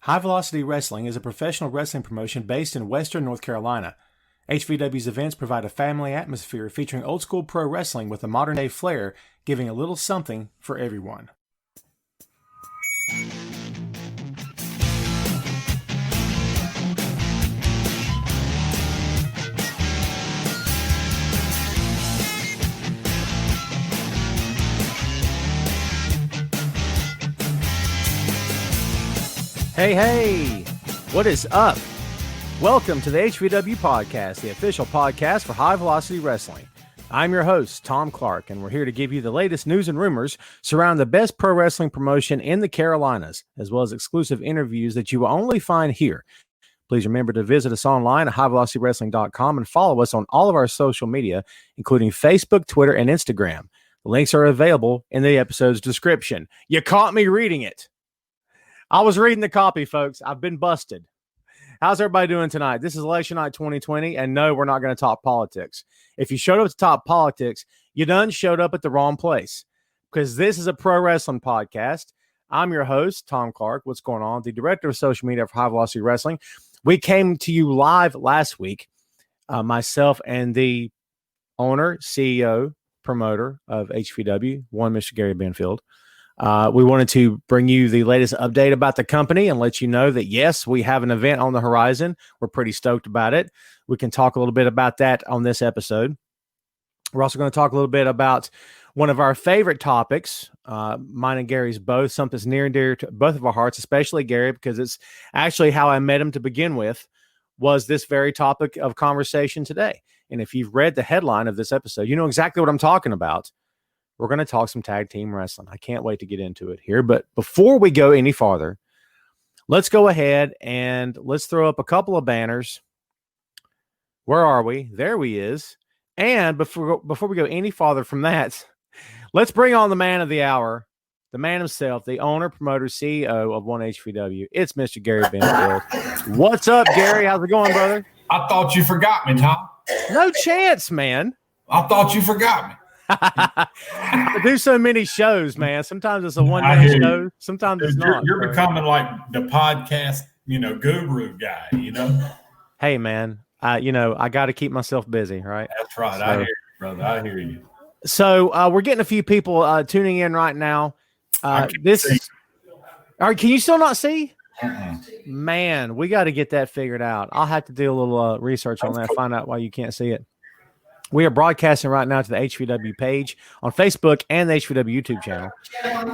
High Velocity Wrestling is a professional wrestling promotion based in Western North Carolina. HVW's events provide a family atmosphere featuring old-school pro wrestling with a modern-day flair, giving a little something for everyone. Hey, what is up? Welcome to the HVW Podcast, the official podcast for High Velocity Wrestling. I'm your host, Tom Clark, and we're here to give you the latest news and rumors surrounding the best pro wrestling promotion in the Carolinas, as well as exclusive interviews that you will only find here. Please remember to visit us online at highvelocitywrestling.com and follow us on all of our social media, including Facebook, Twitter, and Instagram. The links are available in the episode's description. You caught me reading it. I was reading the copy, folks. I've been busted. How's everybody doing tonight? This is election night 2020, and no, we're not going to talk politics. If you showed up to talk politics, you done showed up at the wrong place, because this is a pro wrestling podcast. I'm your host, Tom Clark. What's going on? The director of social media for High Velocity Wrestling. We came to you live last week, myself and the owner, CEO, promoter of HVW, one Mr. Gary Benfield. We wanted to bring you the latest update about the company and let you know that, yes, we have an event on the horizon. We're pretty stoked about it. We can talk a little bit about that on this episode. We're also going to talk a little bit about one of our favorite topics, mine and Gary's both, something that's near and dear to both of our hearts, especially Gary, because it's actually how I met him to begin with, was this very topic of conversation today. And if you've read the headline of this episode, you know exactly what I'm talking about. We're going to talk some tag team wrestling. I can't wait to get into it here. But before we go any farther, let's go ahead and let's throw up a couple of banners. Where are we? There we is. And before we go any farther from that, let's bring on the man of the hour, the man himself, the owner, promoter, CEO of 1HVW. It's Mr. Gary Benfield. What's up, Gary? How's it going, brother? I thought you forgot me, Tom. No chance, man. I thought you forgot me. I do so many shows, man. Sometimes it's a one-man show. Sometimes it's not. You're becoming like the podcast, guru guy, Hey, man, I got to keep myself busy, right? That's right. So, I hear you, brother. I hear you. So we're getting a few people tuning in right now. All right, can you still not see? Man, we got to get that figured out. I'll have to do a little research on that, find out why you can't see it. We are broadcasting right now to the HVW page on Facebook and the HVW YouTube channel.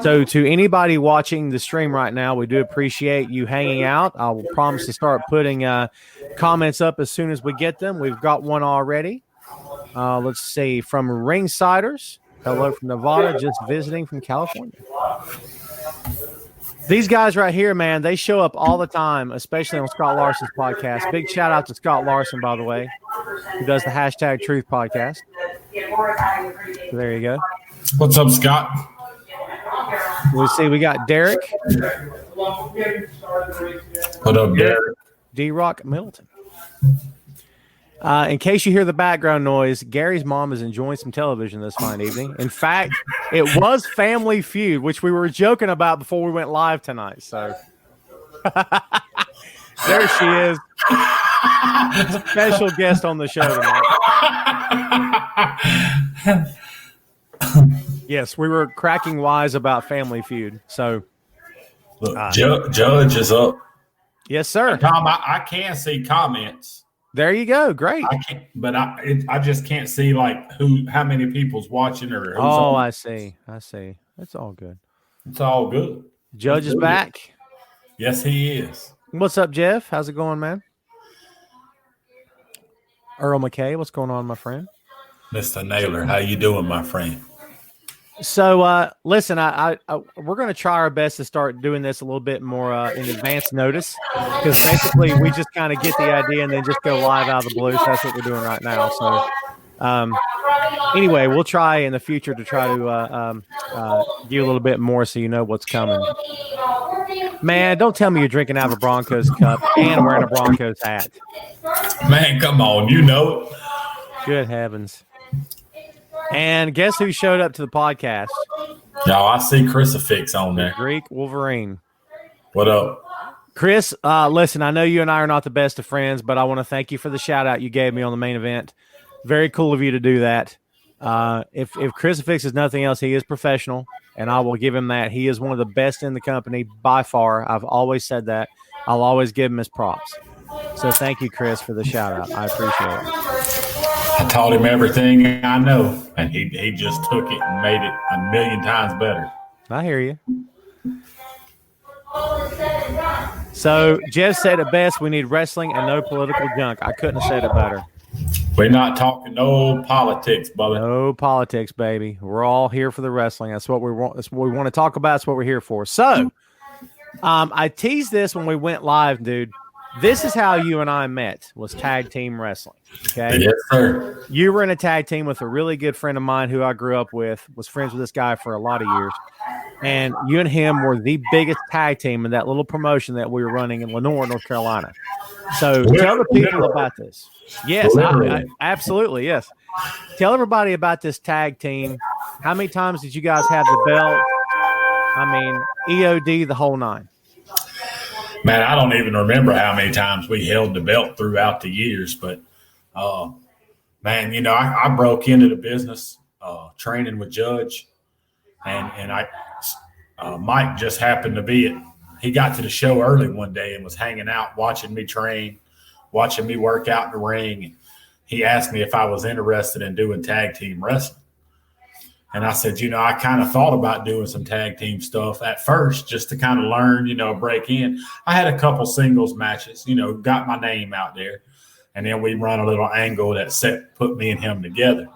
So to anybody watching the stream right now, we do appreciate you hanging out. I will promise to start putting comments up as soon as we get them. We've got one already. Let's see, from Ringsiders. Hello from Nevada, just visiting from California. These guys right here, man, they show up all the time, especially on Scott Larson's podcast. Big shout out to Scott Larson, by the way, who does the Hashtag Truth podcast. So there you go. What's up, Scott? Let's see, we got Derek. What up, Derek? D-Rock Middleton. In case you hear the background noise, Gary's mom is enjoying some television this fine evening. In fact, it was Family Feud, which we were joking about before we went live tonight. So there she is. Special guest on the show tonight. Yes, we were cracking wise about Family Feud. So look, Judge is up. Yes, sir. Tom, I can see comments. There you go. Great. I can't, but I just can't see how many people's watching or who's on. I see. It's all good. It's all good. Judge is back. Yes, he is. What's up, Jeff? How's it going, man? Earl McKay, what's going on, my friend? Mr. Naylor, how you doing, my friend? So, listen, we're going to try our best to start doing this a little bit more in advance notice, because basically we just kind of get the idea and then just go live out of the blue. So that's what we're doing right now. So, anyway, we'll try in the future to try to give you a little bit more so you know what's coming. Man, don't tell me you're drinking out of a Broncos cup and wearing a Broncos hat. Man, come on, you know it. Good heavens. And guess who showed up to the podcast? Y'all, I see Crucifix on there. Greek Wolverine. What up? Chris, listen, I know you and I are not the best of friends, but I want to thank you for the shout out you gave me on the main event. Very cool of you to do that. If Chris fixes nothing else, he is professional, and I will give him that. He is one of the best in the company by far. I've always said that. I'll always give him his props. So thank you, Chris, for the shout out. I appreciate it. I taught him everything I know, and he just took it and made it a million times better. I hear you. So Jeff said it best. We need wrestling and no political junk. I couldn't have said it better. We're not talking no politics, brother. No politics, baby. We're all here for the wrestling. That's what we want. That's what we want to talk about. That's what we're here for. So, I teased this when we went live, dude. This is how you and I met, was tag team wrestling. Okay. Yes, sir. You were in a tag team with a really good friend of mine who I grew up with, was friends with this guy for a lot of years. And you and him were the biggest tag team in that little promotion that we were running in Lenore, North Carolina. So tell the people about this. Yes, absolutely. Yes. Tell everybody about this tag team. How many times did you guys have the belt? I mean, EOD, the whole nine. Man, I don't even remember how many times we held the belt throughout the years, but man, you know, I broke into the business training with Judge, and Mike just happened to be it. He got to the show early one day and was hanging out, watching me train, watching me work out in the ring. And he asked me if I was interested in doing tag team wrestling. And I said, you know, I kind of thought about doing some tag team stuff at first just to kind of learn, you know, break in. I had a couple singles matches, you know, got my name out there. And then we run a little angle that put me and him together.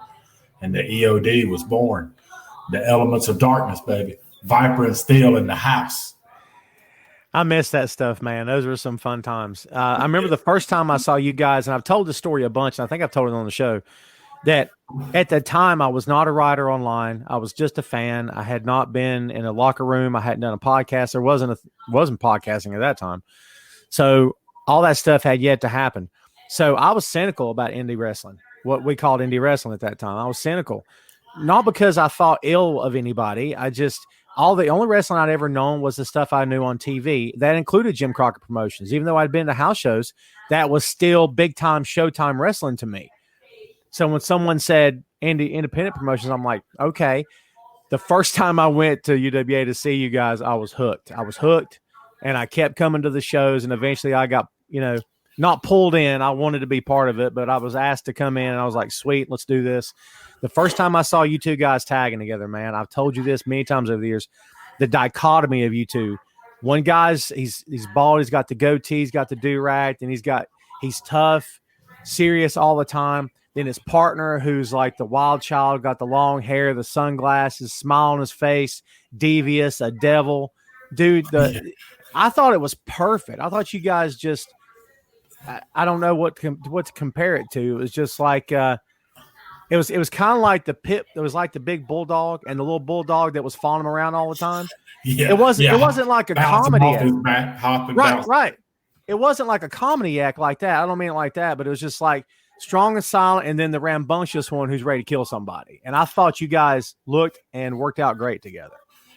And the EOD was born. The Elements of Darkness, baby. Viper and Steel in the house. I miss that stuff, man. Those were some fun times. I remember the first time I saw you guys, and I've told the story a bunch, and I think I've told it on the show, that at the time I was not a writer online. I was just a fan. I had not been in a locker room. I hadn't done a podcast. There wasn't podcasting at that time. So all that stuff had yet to happen. So I was cynical about indie wrestling, what we called indie wrestling at that time. I was cynical, not because I thought ill of anybody. The only wrestling I'd ever known was the stuff I knew on TV. That included Jim Crockett Promotions. Even though I'd been to house shows, that was still big time Showtime wrestling to me. So when someone said independent promotions, I'm like, okay. The first time I went to UWA to see you guys, I was hooked. And I kept coming to the shows, and eventually I got, you know, not pulled in. I wanted to be part of it, but I was asked to come in, and I was like, sweet, let's do this. The first time I saw you two guys tagging together, man, I've told you this many times over the years, the dichotomy of you two. One guy's, he's bald, he's got the goatee, he's got the do-rag, and he's tough, serious all the time. Then his partner, who's like the wild child, got the long hair, the sunglasses, smile on his face, devious, a devil. Dude, I thought it was perfect. I thought you guys just, I don't know what to compare it to. It was just like, it was kind of like the pit. It was like the big bulldog and the little bulldog that was following him around all the time. Yeah, it wasn't like a comedy act. Right. It wasn't like a comedy act like that. I don't mean it like that, but it was just like strong and silent, and then the rambunctious one who's ready to kill somebody. And I thought you guys looked and worked out great together.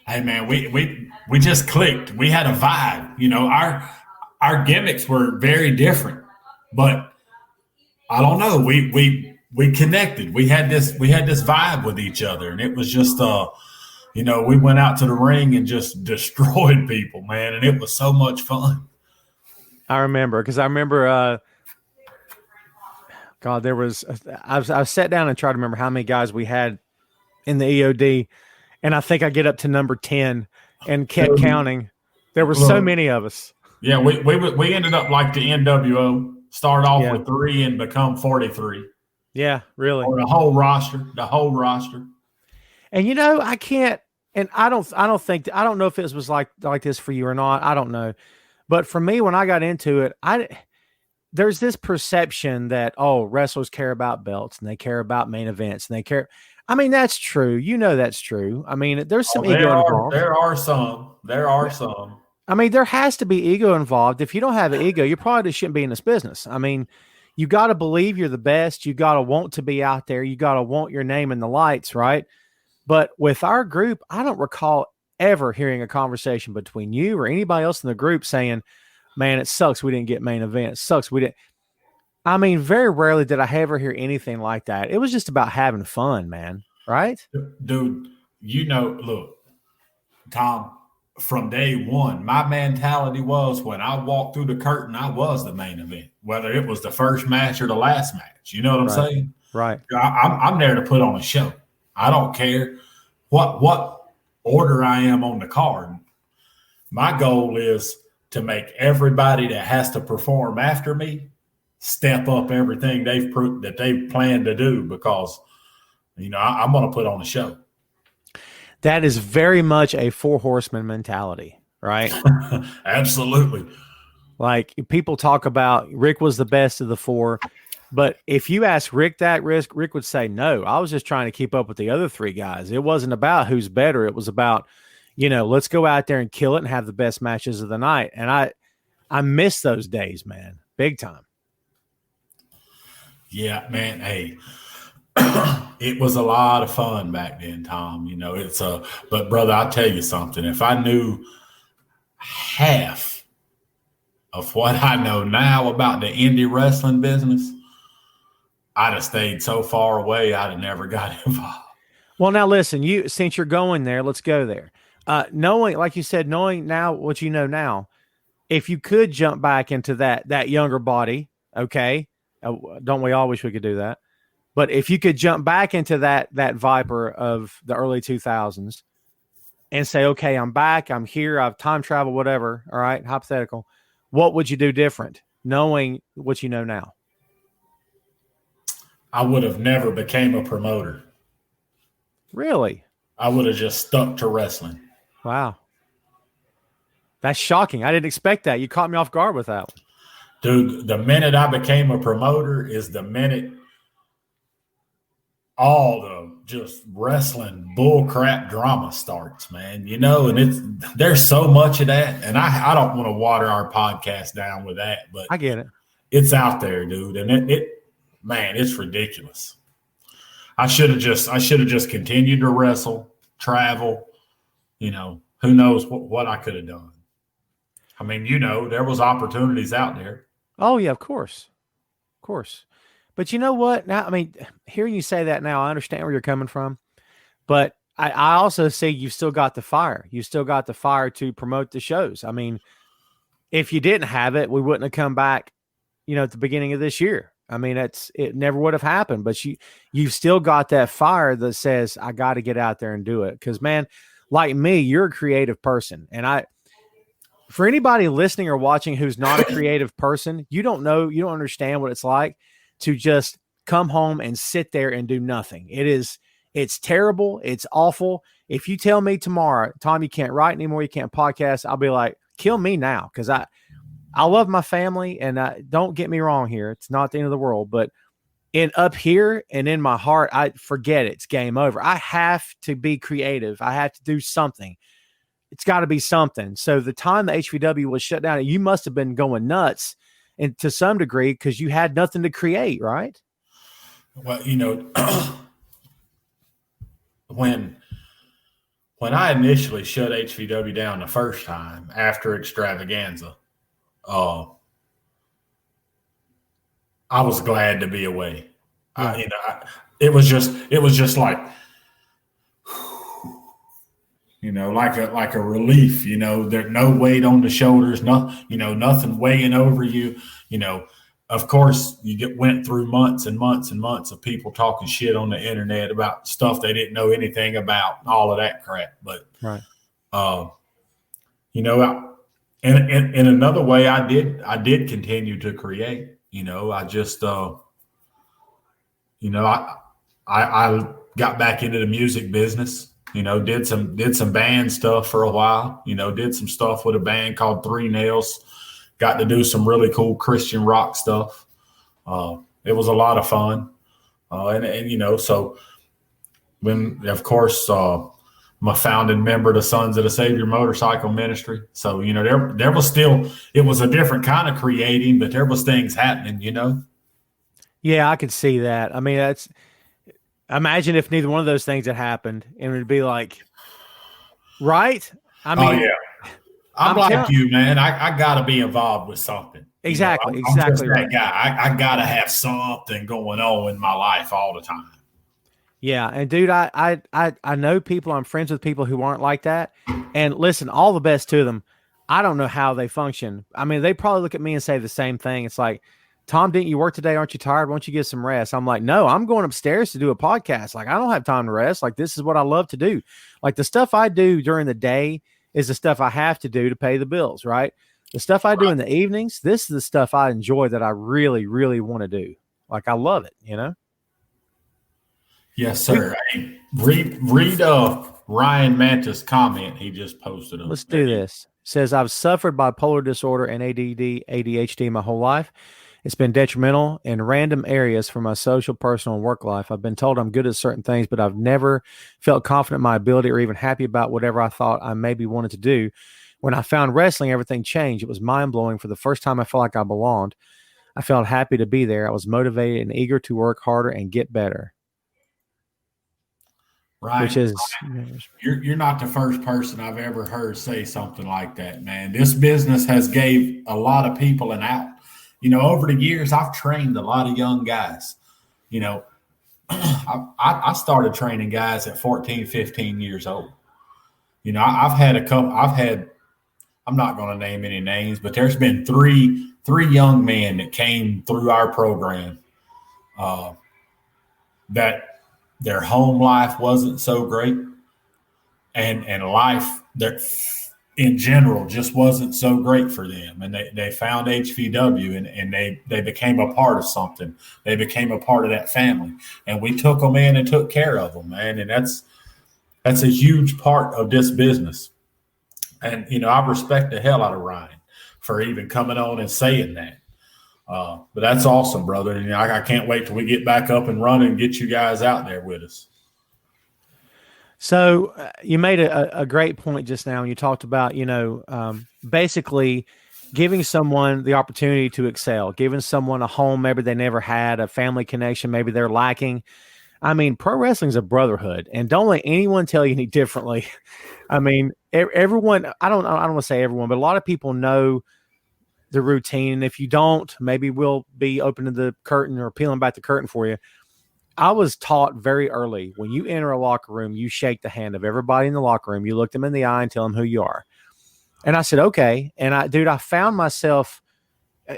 Hey man, we just clicked. We had a vibe. You know, our gimmicks were very different, but I don't know. We connected. We had this vibe with each other, and it was just you know, we went out to the ring and just destroyed people, man, and it was so much fun. I remember God, there was I've sat down and tried to remember how many guys we had in the EOD, and I think I get up to number 10 and kept counting. There were so many of us. Yeah, we ended up like the NWO, start off with 3 and become 43. Yeah, really. Or the whole roster. And you know, I can't, and I don't know if it was like this for you or not. I don't know. But for me, when I got into it, there's this perception that, oh, wrestlers care about belts and they care about main events and they care. I mean, that's true. You know, that's true. I mean, there's some ego involved. There are some. I mean, there has to be ego involved. If you don't have an ego, you probably just shouldn't be in this business. I mean, you got to believe you're the best. You got to want to be out there. You got to want your name in the lights, right? But with our group, I don't recall ever hearing a conversation between you or anybody else in the group saying, man, it sucks we didn't get main event. It sucks we didn't. I mean, very rarely did I ever hear anything like that. It was just about having fun, man. Right? Dude, look, Tom, from day one, my mentality was when I walked through the curtain, I was the main event, whether it was the first match or the last match. You know what I'm saying? Right. I'm there to put on a show. I don't care what order I am on the card. My goal is to make everybody that has to perform after me step up everything they've planned to do, because I'm going to put on a show. That is very much a four horseman mentality, right? Absolutely. Like, people talk about Rick was the best of the four, but if you ask Rick that, Rick would say, no, I was just trying to keep up with the other three guys. It wasn't about who's better. It was about, let's go out there and kill it and have the best matches of the night. And I miss those days, man, big time. Yeah, man. Hey, it was a lot of fun back then, Tom. But brother, I'll tell you something. If I knew half of what I know now about the indie wrestling business, I'd have stayed so far away, I'd have never got involved. Well, now listen, since you're going there, let's go there. Knowing, like you said, knowing now what you know now, if you could jump back into that younger body, okay, don't we all wish we could do that? But if you could jump back into that Viper of the early 2000s and say, okay, I'm back, I'm here, I've time traveled, whatever, all right, hypothetical, what would you do different, knowing what you know now? I would have never became a promoter. Really? I would have just stuck to wrestling. Wow. That's shocking. I didn't expect that. You caught me off guard with that one. Dude, the minute I became a promoter is the minute all the just wrestling bullcrap drama starts, man. And there's so much of that. And I don't want to water our podcast down with that, but I get it. It's out there, dude. And it's ridiculous. I should have just continued to wrestle, travel, who knows what I could have done. I mean, there was opportunities out there. Oh yeah, of course. Of course. But you know what? Now, I mean, hearing you say that now, I understand where you're coming from. But I also see you've still got the fire. You still got the fire to promote the shows. I mean, if you didn't have it, we wouldn't have come back, at the beginning of this year. I mean, it never would have happened. But you've still got that fire that says, I got to get out there and do it. Because, man, like me, you're a creative person. And for anybody listening or watching who's not a creative person, you don't understand what it's like to just come home and sit there and do nothing. It's terrible. It's awful. If you tell me tomorrow, Tom, you can't write anymore, you can't podcast, I'll be like, kill me now. Cause I love my family, and don't get me wrong here. It's not the end of the world, but up here and in my heart, I forget it. It's game over. I have to be creative. I have to do something. It's got to be something. So the time the HVW was shut down, you must have been going nuts, and to some degree, because you had nothing to create, right? Well, when I initially shut HVW down the first time after Extravaganza, I was glad to be away. Yeah. It was just like, like a relief. There's no weight on the shoulders, nothing weighing over you. Of course, went through months and months and months of people talking shit on the internet about stuff they didn't know anything about, all of that crap. But, right. In another way, I did continue to create. I just, I got back into the music business. Did some band stuff for a while. Did some stuff with a band called Three Nails. Got to do some really cool Christian rock stuff. It was a lot of fun. So when, of course, I'm a founding member of the Sons of the Savior Motorcycle Ministry. So, there was still, it was a different kind of creating, but there was things happening, Yeah, I could see that. I mean, imagine if neither one of those things had happened, and it would be like, right? I mean, oh, yeah. I'm like you, man. I got to be involved with something. Exactly. I'm just Exactly that right. guy. I got to have something going on in my life all the time. Yeah, and dude, I know people. I'm friends with people who aren't like that. And listen, all the best to them. I don't know how they function. I mean, they probably look at me and say the same thing. It's like, Tom, didn't you work today? Aren't you tired? Why don't you get some rest? I'm like, no, I'm going upstairs to do a podcast. Like, I don't have time to rest. Like, this is what I love to do. Like, the stuff I do during the day is the stuff I have to do to pay the bills, right? The stuff I do in the evenings, this is the stuff I enjoy that I really, really want to do. Like, I love it, you know? Yes, sir. Hey, read Ryan Manta's comment he just posted up. Let's do this. It says, I've suffered bipolar disorder and ADD, ADHD my whole life. It's been detrimental in random areas for my social, personal, and work life. I've been told I'm good at certain things, but I've never felt confident in my ability or even happy about whatever I thought I maybe wanted to do. When I found wrestling, everything changed. It was mind-blowing. For the first time, I felt like I belonged. I felt happy to be there. I was motivated and eager to work harder and get better. Right. Which is, you're not the first person I've ever heard say something like that, man. This business has gave a lot of people an out. Over the years, I've trained a lot of young guys. I started training guys at 14, 15 years old. I've had a couple. I'm not going to name any names, but there's been three young men that came through our program that their home life wasn't so great, and life that in general just wasn't so great for them. And they found HVW and they became a part of something. They became a part of that family, and we took them in and took care of them, man. And that's a huge part of this business. And, I respect the hell out of Ryan for even coming on and saying that. But that's awesome, brother. And I can't wait till we get back up and running and get you guys out there with us. So you made a great point just now. You talked about, basically giving someone the opportunity to excel, giving someone a home maybe they never had, a family connection maybe they're lacking. I mean, pro wrestling is a brotherhood, and don't let anyone tell you any differently. I mean, everyone, I don't want to say everyone, but a lot of people know the routine. And if you don't, maybe we'll be opening the curtain or peeling back the curtain for you. I was taught very early, when you enter a locker room, you shake the hand of everybody in the locker room. You look them in the eye and tell them who you are. And I said, okay. And I found myself,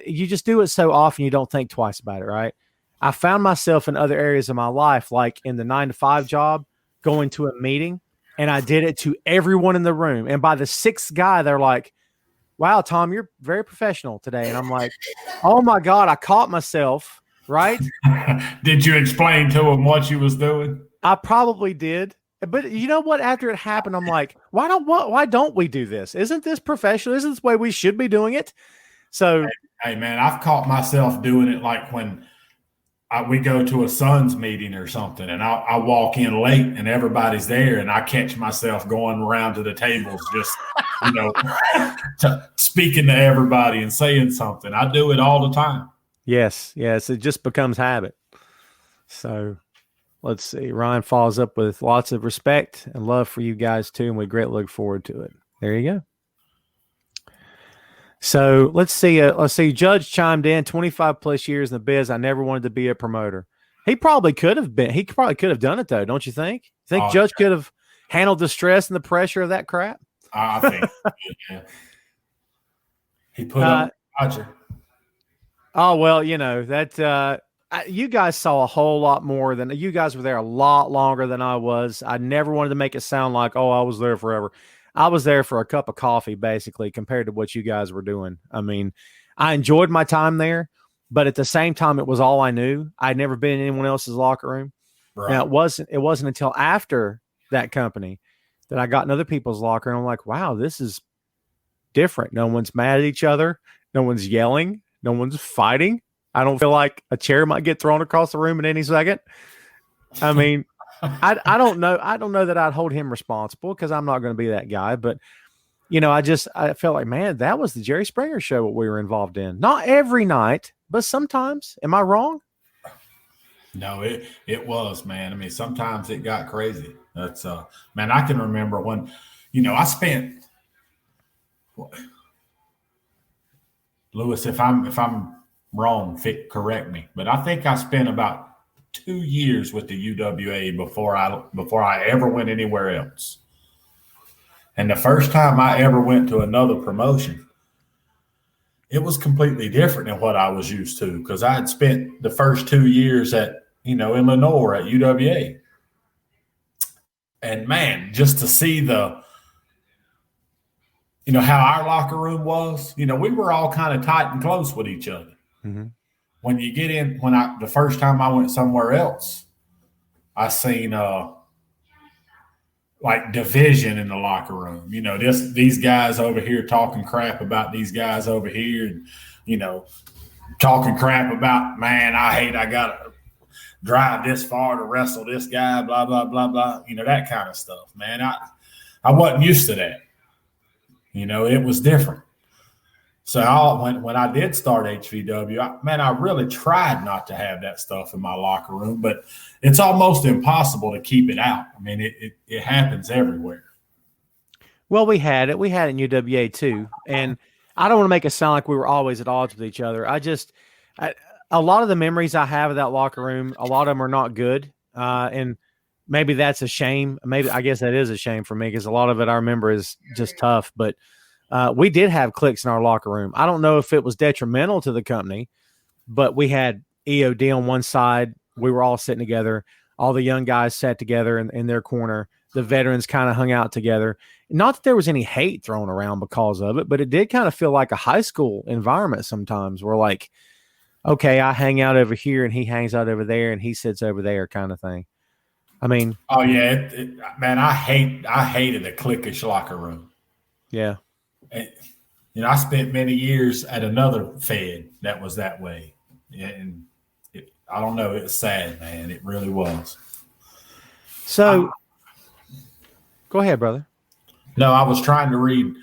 you just do it so often, you don't think twice about it, right? I found myself in other areas of my life, like in the 9-to-5 job, going to a meeting, and I did it to everyone in the room. And by the sixth guy, they're like, wow, Tom, you're very professional today. And I'm like, oh my God, I caught myself. Right? Did you explain to him what you was doing? I probably did. But you know what? After it happened, I'm like, why don't we do this? Isn't this professional? Isn't this the way we should be doing it? So, hey man, I've caught myself doing it like when we go to a Suns meeting or something, and I walk in late and everybody's there, and I catch myself going around to the tables, just speaking to everybody and saying something. I do it all the time. Yes, it just becomes habit. So let's see. Ryan follows up with lots of respect and love for you guys too, and we greatly look forward to it. There you go. So let's see. Judge chimed in, 25 plus years in the biz. I never wanted to be a promoter. He probably could have been. He probably could have done it though, don't you think? Think Judge could have handled the stress and the pressure of that crap? I think yeah. He put up Roger. Oh, well, that you guys saw a whole lot more than you guys were there a lot longer than I was. I never wanted to make it sound like, oh, I was there forever. I was there for a cup of coffee, basically, compared to what you guys were doing. I mean, I enjoyed my time there, but at the same time, it was all I knew. I'd never been in anyone else's locker room. Right. Now, it wasn't until after that company that I got in other people's locker, and I'm like, wow, this is different. No one's mad at each other. No one's yelling. No one's fighting. I don't feel like a chair might get thrown across the room at any second. I mean, I don't know. I don't know that I'd hold him responsible because I'm not going to be that guy. But, I felt like, man, that was the Jerry Springer show what we were involved in. Not every night, but sometimes. Am I wrong? No, it was, man. I mean, sometimes it got crazy. That's man, I can remember when, I spent Lewis, if I'm wrong, correct me. But I think I spent about 2 years with the UWA before I ever went anywhere else. And the first time I ever went to another promotion, it was completely different than what I was used to, because I had spent the first 2 years in Lenore at UWA. And man, just to see how our locker room was, we were all kind of tight and close with each other. Mm-hmm. When you get in, the first time I went somewhere else, I seen like division in the locker room. These guys over here talking crap about these guys over here, and talking crap about, man, I gotta drive this far to wrestle this guy, blah blah blah blah. That kind of stuff, man. I wasn't used to that. It was different. So when I did start HVW, I really tried not to have that stuff in my locker room, but it's almost impossible to keep it out. I mean, it happens everywhere. Well, we had it. We had it in UWA too. And I don't want to make it sound like we were always at odds with each other. A lot of the memories I have of that locker room, a lot of them are not good. And maybe that's a shame. I guess that is a shame for me, because a lot of it I remember is just tough. But we did have cliques in our locker room. I don't know if it was detrimental to the company, but we had EOD on one side. We were all sitting together. All the young guys sat together in their corner. The veterans kind of hung out together. Not that there was any hate thrown around because of it, but it did kind of feel like a high school environment sometimes. We're like, okay, I hang out over here and he hangs out over there and he sits over there, kind of thing. I mean, oh yeah, man, I hated a cliquish locker room. Yeah. I spent many years at another Fed that was that way. And I don't know, it was sad, man. It really was. So go ahead, brother. No, I was trying to read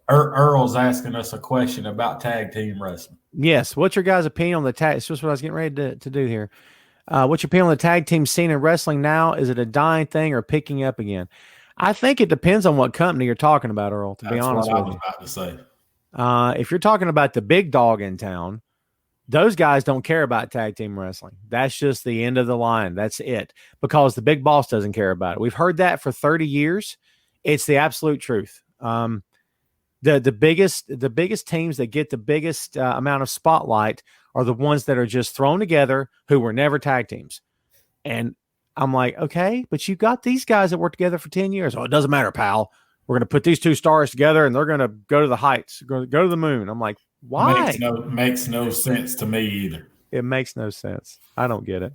Earl's asking us a question about tag team wrestling. Yes. What's your guys' opinion on the tag? It's just what I was getting ready to do here. What's your opinion on the tag team scene in wrestling now? Is it a dying thing or picking up again? I think it depends on what company you're talking about, Earl, to be honest with you. That's what I was about to say. If you're talking about the big dog in town, those guys don't care about tag team wrestling. That's just the end of the line. That's it. Because the big boss doesn't care about it. We've heard that for 30 years. It's the absolute truth. The biggest teams that get the biggest amount of spotlight are the ones that are just thrown together who were never tag teams. And I'm like, okay, but you got these guys that worked together for 10 years. Oh, it doesn't matter, pal. We're going to put these two stars together and they're going to go to the heights, go to the moon. I'm like, why? Makes no sense to me either. It makes no sense. I don't get it.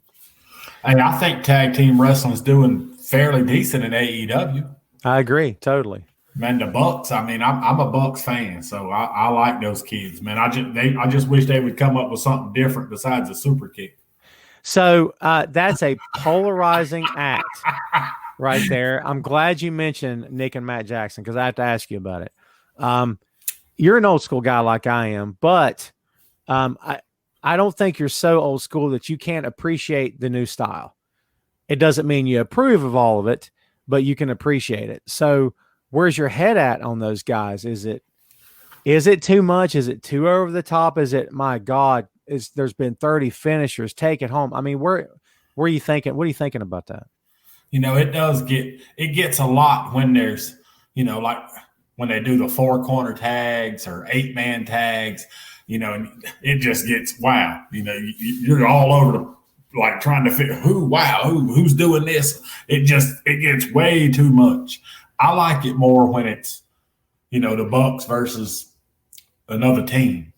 Hey, I think tag team wrestling's doing fairly decent in AEW. I agree. Totally. Man, the Bucks, I'm a Bucks fan, so I like those kids, man. I just wish they would come up with something different besides a super kick. So that's a polarizing act right there. I'm glad you mentioned Nick and Matt Jackson, because I have to ask you about it. You're an old school guy like I am, but I don't think you're so old school that you can't appreciate the new style. It doesn't mean you approve of all of it, but you can appreciate it. So where's your head at on those guys? Is it too much? Is it too over the top? Is it, my God, there's been 30 finishers, take it home? I mean, where are you thinking? What are you thinking about that? It gets a lot when there's, like when they do the 4-corner tags or 8-man tags, and it just gets, wow, you're all over like trying to figure who's doing this. It gets way too much. I like it more when it's, the Bucks versus another team.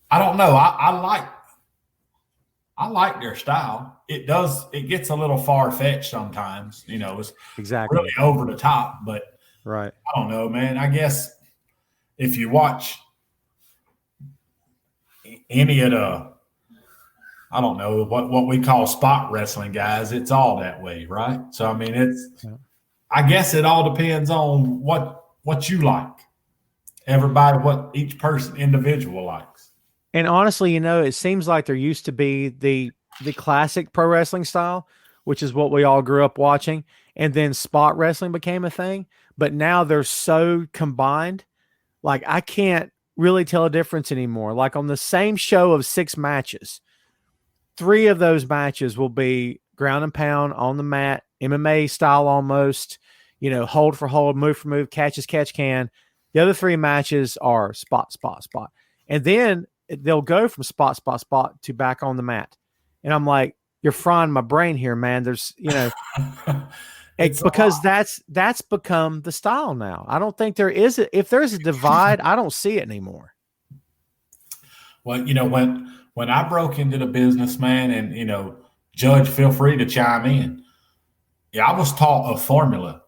I don't know. I like their style. It gets a little far-fetched sometimes. It's exactly really over the top, but right. I don't know, man. I guess if you watch any of the, I don't know, what we call spot wrestling guys, it's all that way, right? So, I guess it all depends on what you like. Everybody, what each person individual likes. And honestly, it seems like there used to be the classic pro wrestling style, which is what we all grew up watching. and then spot wrestling became a thing. But now they're so combined, like I can't really tell a difference anymore. Like on the same show of 6 matches, 3 of those matches will be ground and pound on the mat, MMA style almost, hold for hold, move for move, catch as catch can. The other 3 matches are spot, spot, spot. And then they'll go from spot, spot, spot to back on the mat. And I'm like, you're frying my brain here, man. There's, because that's become the style now. I don't think there is if there's a divide, I don't see it anymore. Well, when I broke into the business, man, and Judge, feel free to chime in. Yeah, I was taught a formula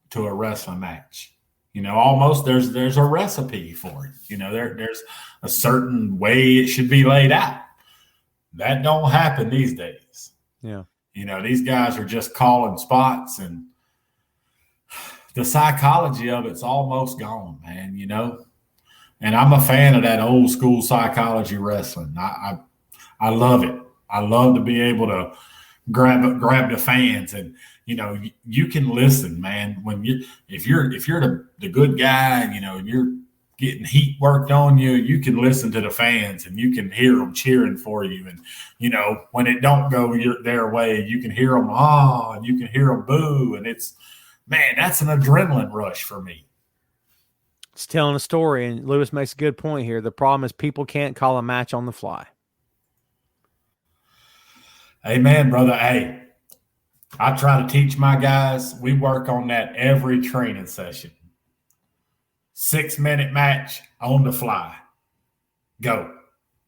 to a wrestling match. Almost there's a recipe for it. There's a certain way it should be laid out. That don't happen these days. Yeah. These guys are just calling spots, and the psychology of it's almost gone, man, And I'm a fan of that old school psychology wrestling. I love it. I love to be able to grab the fans, and you can listen, man. If you're the good guy, and you're getting heat worked on you, you can listen to the fans and you can hear them cheering for you. And when it don't go their way, you can hear them and you can hear them boo, and that's an adrenaline rush for me. It's telling a story, and Lewis makes a good point here. The problem is people can't call a match on the fly. Amen, brother. Hey, I try to teach my guys. We work on that every training session. 6-minute match on the fly. Go.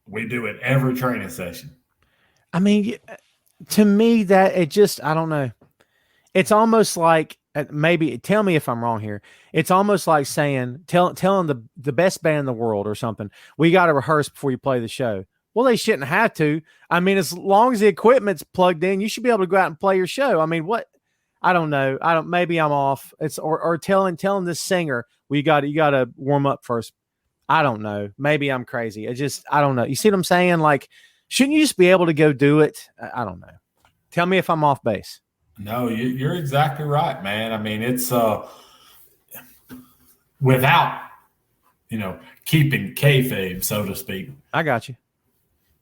We do it every training session. I mean, to me, that it just, I don't know. It's almost like, maybe tell me if I'm wrong here. It's almost like saying, telling the best band in the world or something, we got to rehearse before you play the show. Well, they shouldn't have to. I mean, as long as the equipment's plugged in, you should be able to go out and play your show. I mean, what? I don't know. Maybe I'm off. It's or telling this singer, you got to warm up first. I don't know. Maybe I'm crazy. I don't know. You see what I'm saying? Like, shouldn't you just be able to go do it? I don't know. Tell me if I'm off base. No, you're exactly right, man. I mean, it's without keeping kayfabe, so to speak. I got you.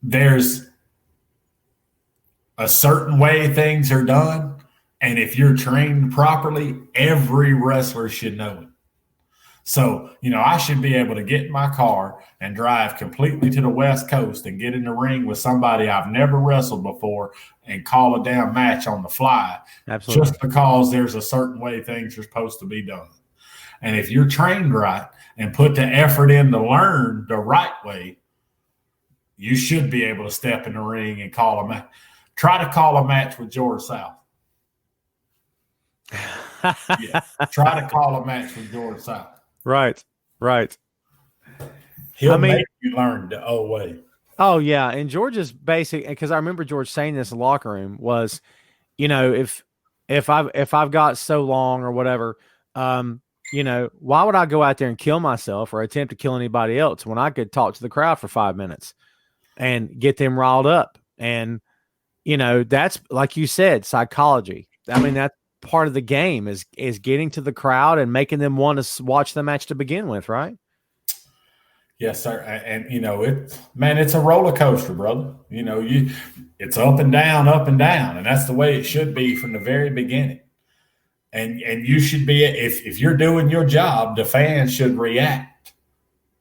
There's a certain way things are done, and if you're trained properly, every wrestler should know it. So, I should be able to get in my car and drive completely to the West Coast and get in the ring with somebody I've never wrestled before and call a damn match on the fly. Absolutely. Just because there's a certain way things are supposed to be done. And if you're trained right and put the effort in to learn the right way, you should be able to step in the ring and call a match. Try to call a match with George South. Yeah. Try to call a match with George South. Right. He'll make you learn the old way. Oh, yeah. And George's basic, because I remember George saying this in the locker room, was, if I've got so long or whatever, why would I go out there and kill myself or attempt to kill anybody else when I could talk to the crowd for 5 minutes and get them riled up? And, that's, like you said, psychology. I mean, that's part of the game is getting to the crowd and making them want to watch the match to begin with, right? Yes, sir. And it's a roller coaster, brother. It's up and down, and that's the way it should be from the very beginning. And you should be, if you're doing your job, the fans should react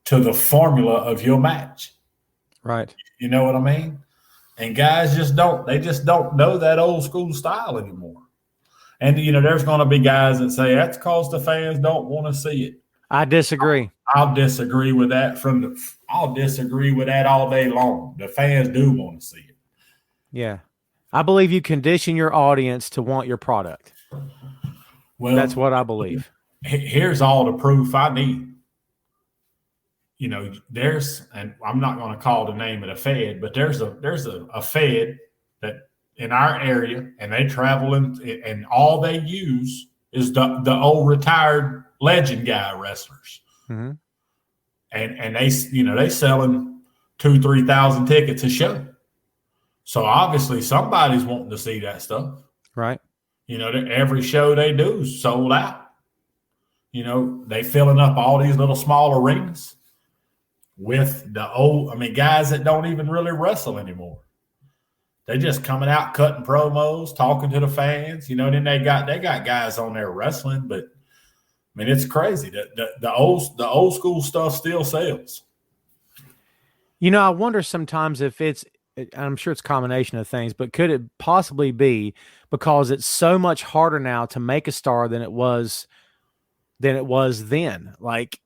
to the formula of your match. Right. You know what I mean? And guys just don't know that old school style anymore. And, there's going to be guys that say that's because the fans don't want to see it. I disagree. I'll disagree with that I'll disagree with that all day long. The fans do want to see it. Yeah. I believe you condition your audience to want your product. Well, that's what I believe. Here's all the proof I need. And I'm not going to call the name of the Fed, but there's a Fed that in our area, and they travel and all they use is the old retired legend guy wrestlers. Mm-hmm. And they selling 2,000-3,000 tickets a show. So obviously somebody's wanting to see that stuff. Right. You know, every show they do is sold out. You know, they filling up all these little small arenas with the guys that don't even really wrestle anymore. They just coming out, cutting promos, talking to the fans. You know, then they got guys on there wrestling, but I mean, it's crazy. The old school stuff still sells. You know, I wonder sometimes if I'm sure it's a combination of things, but could it possibly be because it's so much harder now to make a star than it was then? Like,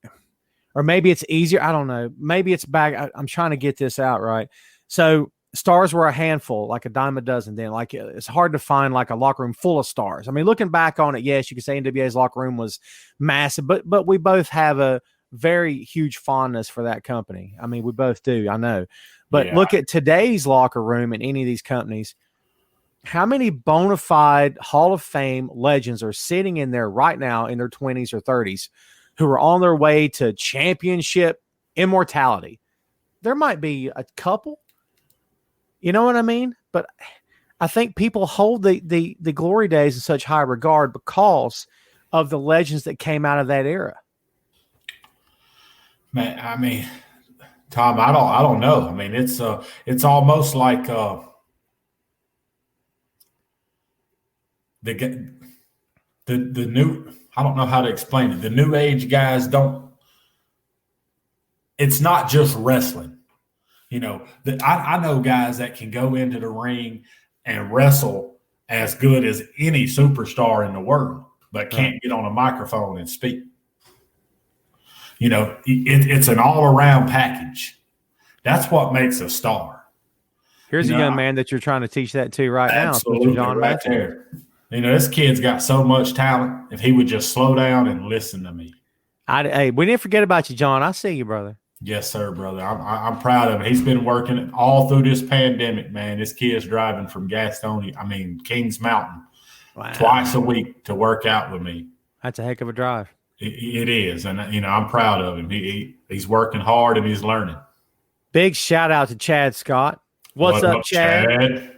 or maybe it's easier. I don't know. Maybe it's back. I'm trying to get this out right. So stars were a handful, like a dime a dozen then. Like, it's hard to find like a locker room full of stars. I mean, looking back on it, yes, you could say NWA's locker room was massive, but we both have a very huge fondness for that company. I mean, we both do, I know. But look at today's locker room in any of these companies. How many bona fide Hall of Fame legends are sitting in there right now in their 20s or 30s who are on their way to championship immortality? There might be a couple. You know what I mean? But I think people hold the glory days in such high regard because of the legends that came out of that era. Man, I mean, Tom, I don't know. I mean, it's almost like the new. I don't know how to explain it. The new age guys don't. It's not just wrestling. You know, I know guys that can go into the ring and wrestle as good as any superstar in the world, but can't get on a microphone and speak. You know, it's an all-around package. That's what makes a star. Here's a young man that you're trying to teach that to right now, Mr. John right there. You know, this kid's got so much talent. If he would just slow down and listen to me. Hey, we didn't forget about you, John. I see you, brother. Yes, sir, brother. I'm proud of him. He's been working all through this pandemic, man. This kid's driving from Kings Mountain twice a week to work out with me. That's a heck of a drive. It is. And, you know, I'm proud of him. He's working hard and he's learning. Big shout out to Chad Scott. What's up, Chad?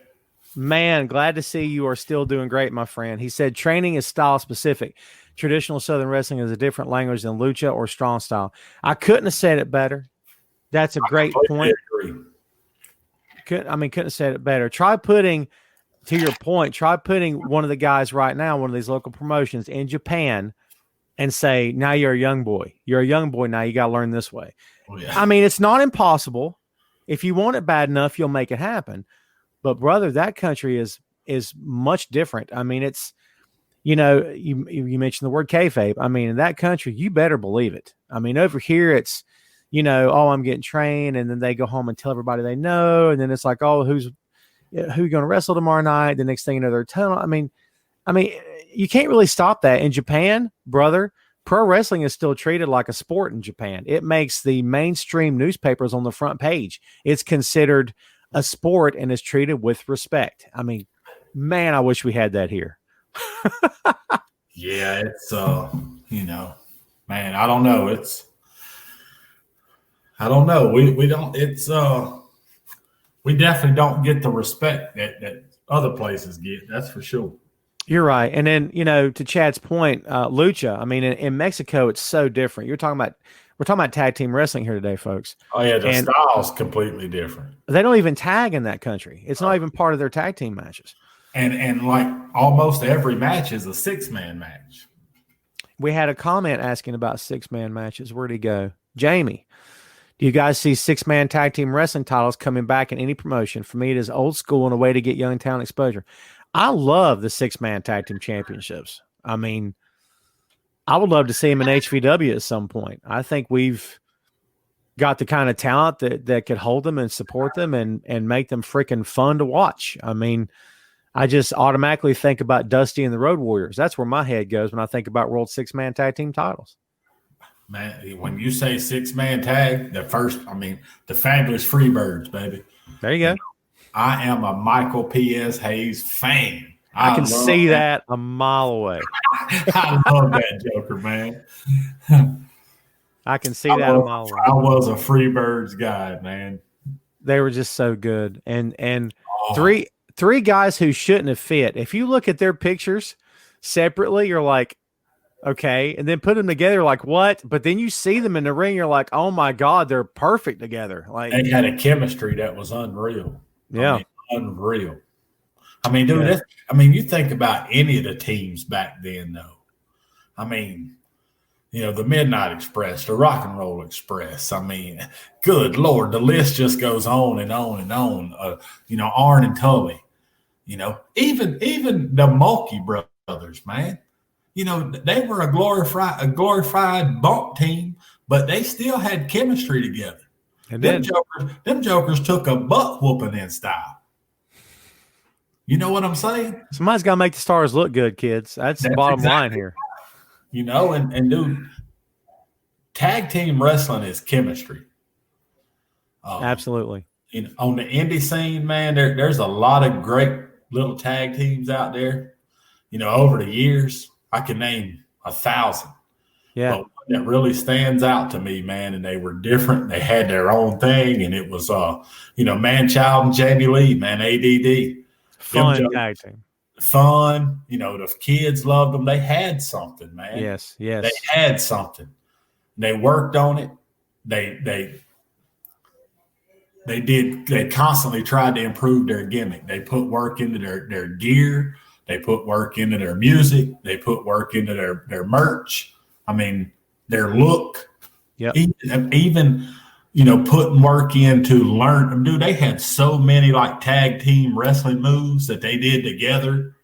Man, glad to see you are still doing great, my friend. He said training is style specific. Traditional Southern wrestling is a different language than lucha or strong style. I couldn't have said it better. That's a great point. Couldn't have said it better. To your point, try putting one of the guys right now, one of these local promotions in Japan, and say, now you're a young boy. You're a young boy now. You got to learn this way. Oh, yeah. I mean, it's not impossible. If you want it bad enough, you'll make it happen. But, brother, that country is much different. I mean, it's, you know, you mentioned the word kayfabe. I mean, in that country, you better believe it. I mean, over here, it's, you know, oh, I'm getting trained, and then they go home and tell everybody they know, and then it's like, oh, who you going to wrestle tomorrow night? The next thing you know, they're telling. I mean, you can't really stop that. In Japan, brother, pro wrestling is still treated like a sport in Japan. It makes the mainstream newspapers on the front page. It's considered a sport and is treated with respect. I mean, man, I wish we had that here. Yeah, it's you know, man, I don't know. I don't know. We don't. It's we definitely don't get the respect that other places get. That's for sure. You're right. And then, you know, to Chad's point, lucha, I mean, in Mexico, it's so different. We're talking about tag team wrestling here today, folks. Oh, yeah, the style's completely different. They don't even tag in that country. It's not even part of their tag team matches. And like almost every match is a 6-man match. We had a comment asking about 6-man matches. Where'd he go? Jamie, do you guys see 6-man tag team wrestling titles coming back in any promotion? For me, it is old school and a way to get young talent exposure. I love the 6-man tag team championships. I mean, I would love to see him in HVW at some point. I think we've got the kind of talent that could hold them and support them and make them freaking fun to watch. I mean, I just automatically think about Dusty and the Road Warriors. That's where my head goes when I think about World 6-man tag team titles. Man, when you say 6-man tag, the fabulous Freebirds, baby. There you go. I am a Michael P.S. Hayes fan. I can see that a mile away. I love that Joker, man. I can see that a mile away. I was a Freebirds guy, man. They were just so good. And three three guys who shouldn't have fit. If you look at their pictures separately, you're like, okay. And then put them together, like, what? But then you see them in the ring, you're like, oh my God, they're perfect together. Like, they had a chemistry that was unreal. Yeah. I mean, unreal. I mean, dude, Yeah. you think about any of the teams back then, though. I mean, the Midnight Express, the Rock and Roll Express. I mean, good Lord, the list just goes on and on and on. Arn and Tully. Even the Mulkey brothers, man. They were a glorified bump team, but they still had chemistry together. And them jokers took a butt whooping in style. You know what I'm saying? Somebody's got to make the stars look good, kids. That's the bottom line here. And dude, tag team wrestling is chemistry. Absolutely. On the indie scene, man, there's a lot of great little tag teams out there. Over the years, I can name 1,000. Yeah. But one that really stands out to me, man, and they were different. They had their own thing, and it was, Man-Child and Jamie Lee, man, ADD. Fun tag team. Fun. The kids loved them. They had something, man. Yes. They had something. They worked on it. They constantly tried to improve their gimmick. They put work into their gear. They put work into their music. They put work into their merch. I mean, their look. Yeah. Even putting work in to learn. Dude, they had so many like tag team wrestling moves that they did together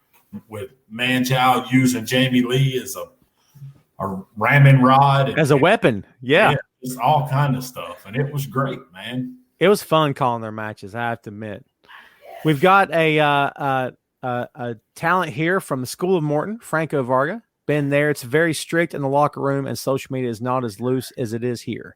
with Man-Child using Jamie Lee as a ramming rod. As a weapon. Yeah. Just all kind of stuff. And it was great, man. It was fun calling their matches, I have to admit. We've got a talent here from the School of Morton, Franco Varga. Been there. It's very strict in the locker room, and social media is not as loose as it is here.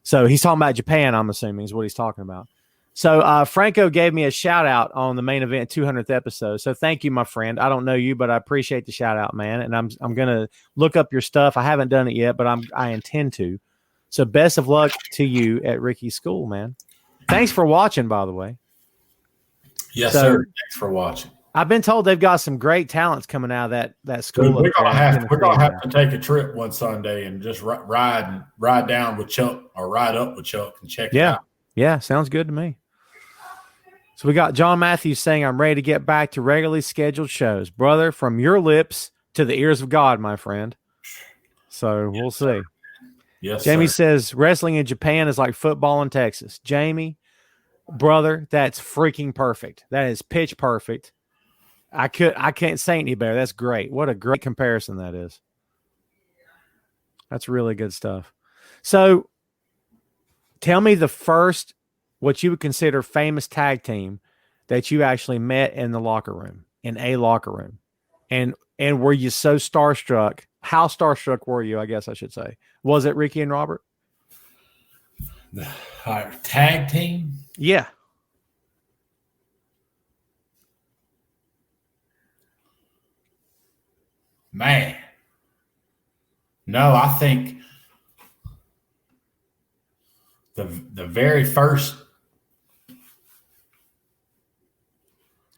So he's talking about Japan, I'm assuming, is what he's talking about. So Franco gave me a shout-out on the main event 200th episode. So thank you, my friend. I don't know you, but I appreciate the shout-out, man. And I'm going to look up your stuff. I haven't done it yet, but I intend to. So best of luck to you at Ricky's school, man. Thanks for watching, by the way. Yes, sir. Thanks for watching. I've been told they've got some great talents coming out of that school. Dude, we're gonna have to take a trip one Sunday and just ride down with Chuck or ride up with Chuck and check it out. Yeah, sounds good to me. So we got John Matthews saying, I'm ready to get back to regularly scheduled shows. Brother, from your lips to the ears of God, my friend. So we'll see. Yes, Jamie sir. says, wrestling in Japan is like football in Texas. Jamie, brother, that's freaking perfect. That is pitch perfect. I can't say any better. That's great. What a great comparison that is. That's really good stuff. So tell me the first, what you would consider famous tag team that you actually met in the locker room, in a locker room. And were you so starstruck? How starstruck were you, I guess I should say? Was it Ricky and Robert? Our tag team? Yeah. Man. No, I think the very first.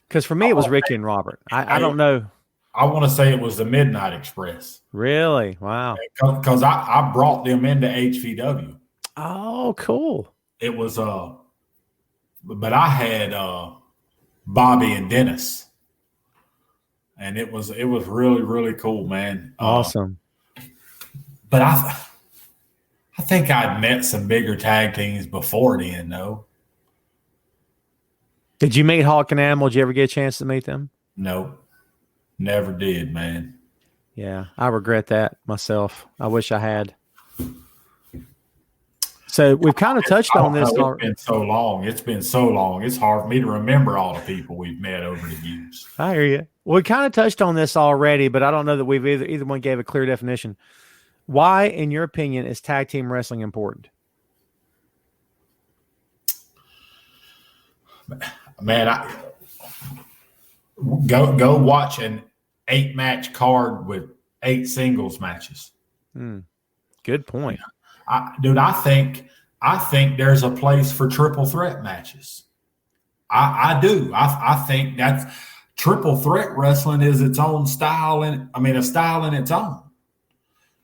Because for me, it was Ricky and Robert. I don't know. I want to say it was the Midnight Express. Really? Wow. Because I brought them into HVW. Oh, cool. It was but I had Bobby and Dennis. And it was really, really cool, man. Awesome. But I think I'd met some bigger tag teams before then, though. Did you meet Hawk and Animal? Did you ever get a chance to meet them? Nope. Never did, man. Yeah, I regret that myself. I wish I had. So we've kind of touched on this. It's been so long. It's been so long. It's hard for me to remember all the people we've met over the years. I hear you. Well, we kind of touched on this already, but I don't know that we've either one gave a clear definition. Why, in your opinion, is tag team wrestling important? Man, go watch an 8-match card with 8 singles matches. Good point. I think there's a place for triple threat matches. I do. I think that's triple threat wrestling is its own style, and a style in its own.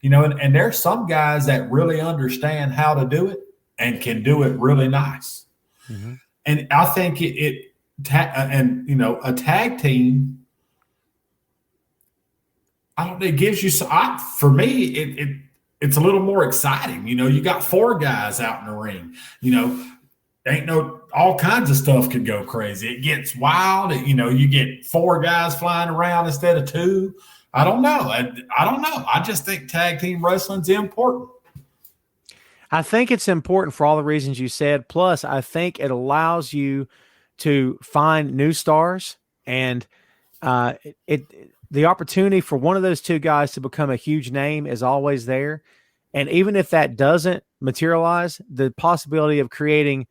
And there's some guys that really understand how to do it and can do it really nice. Mm-hmm. And I think a tag team, I don't know, it gives you for me, it's a little more exciting. You got 4 guys out in the ring. All kinds of stuff could go crazy. It gets wild. You get 4 guys flying around instead of 2. I don't know. I don't know. I just think tag team wrestling's important. I think it's important for all the reasons you said. Plus, I think it allows you to find new stars, and the opportunity for one of those 2 guys to become a huge name is always there. And even if that doesn't materialize, the possibility of creating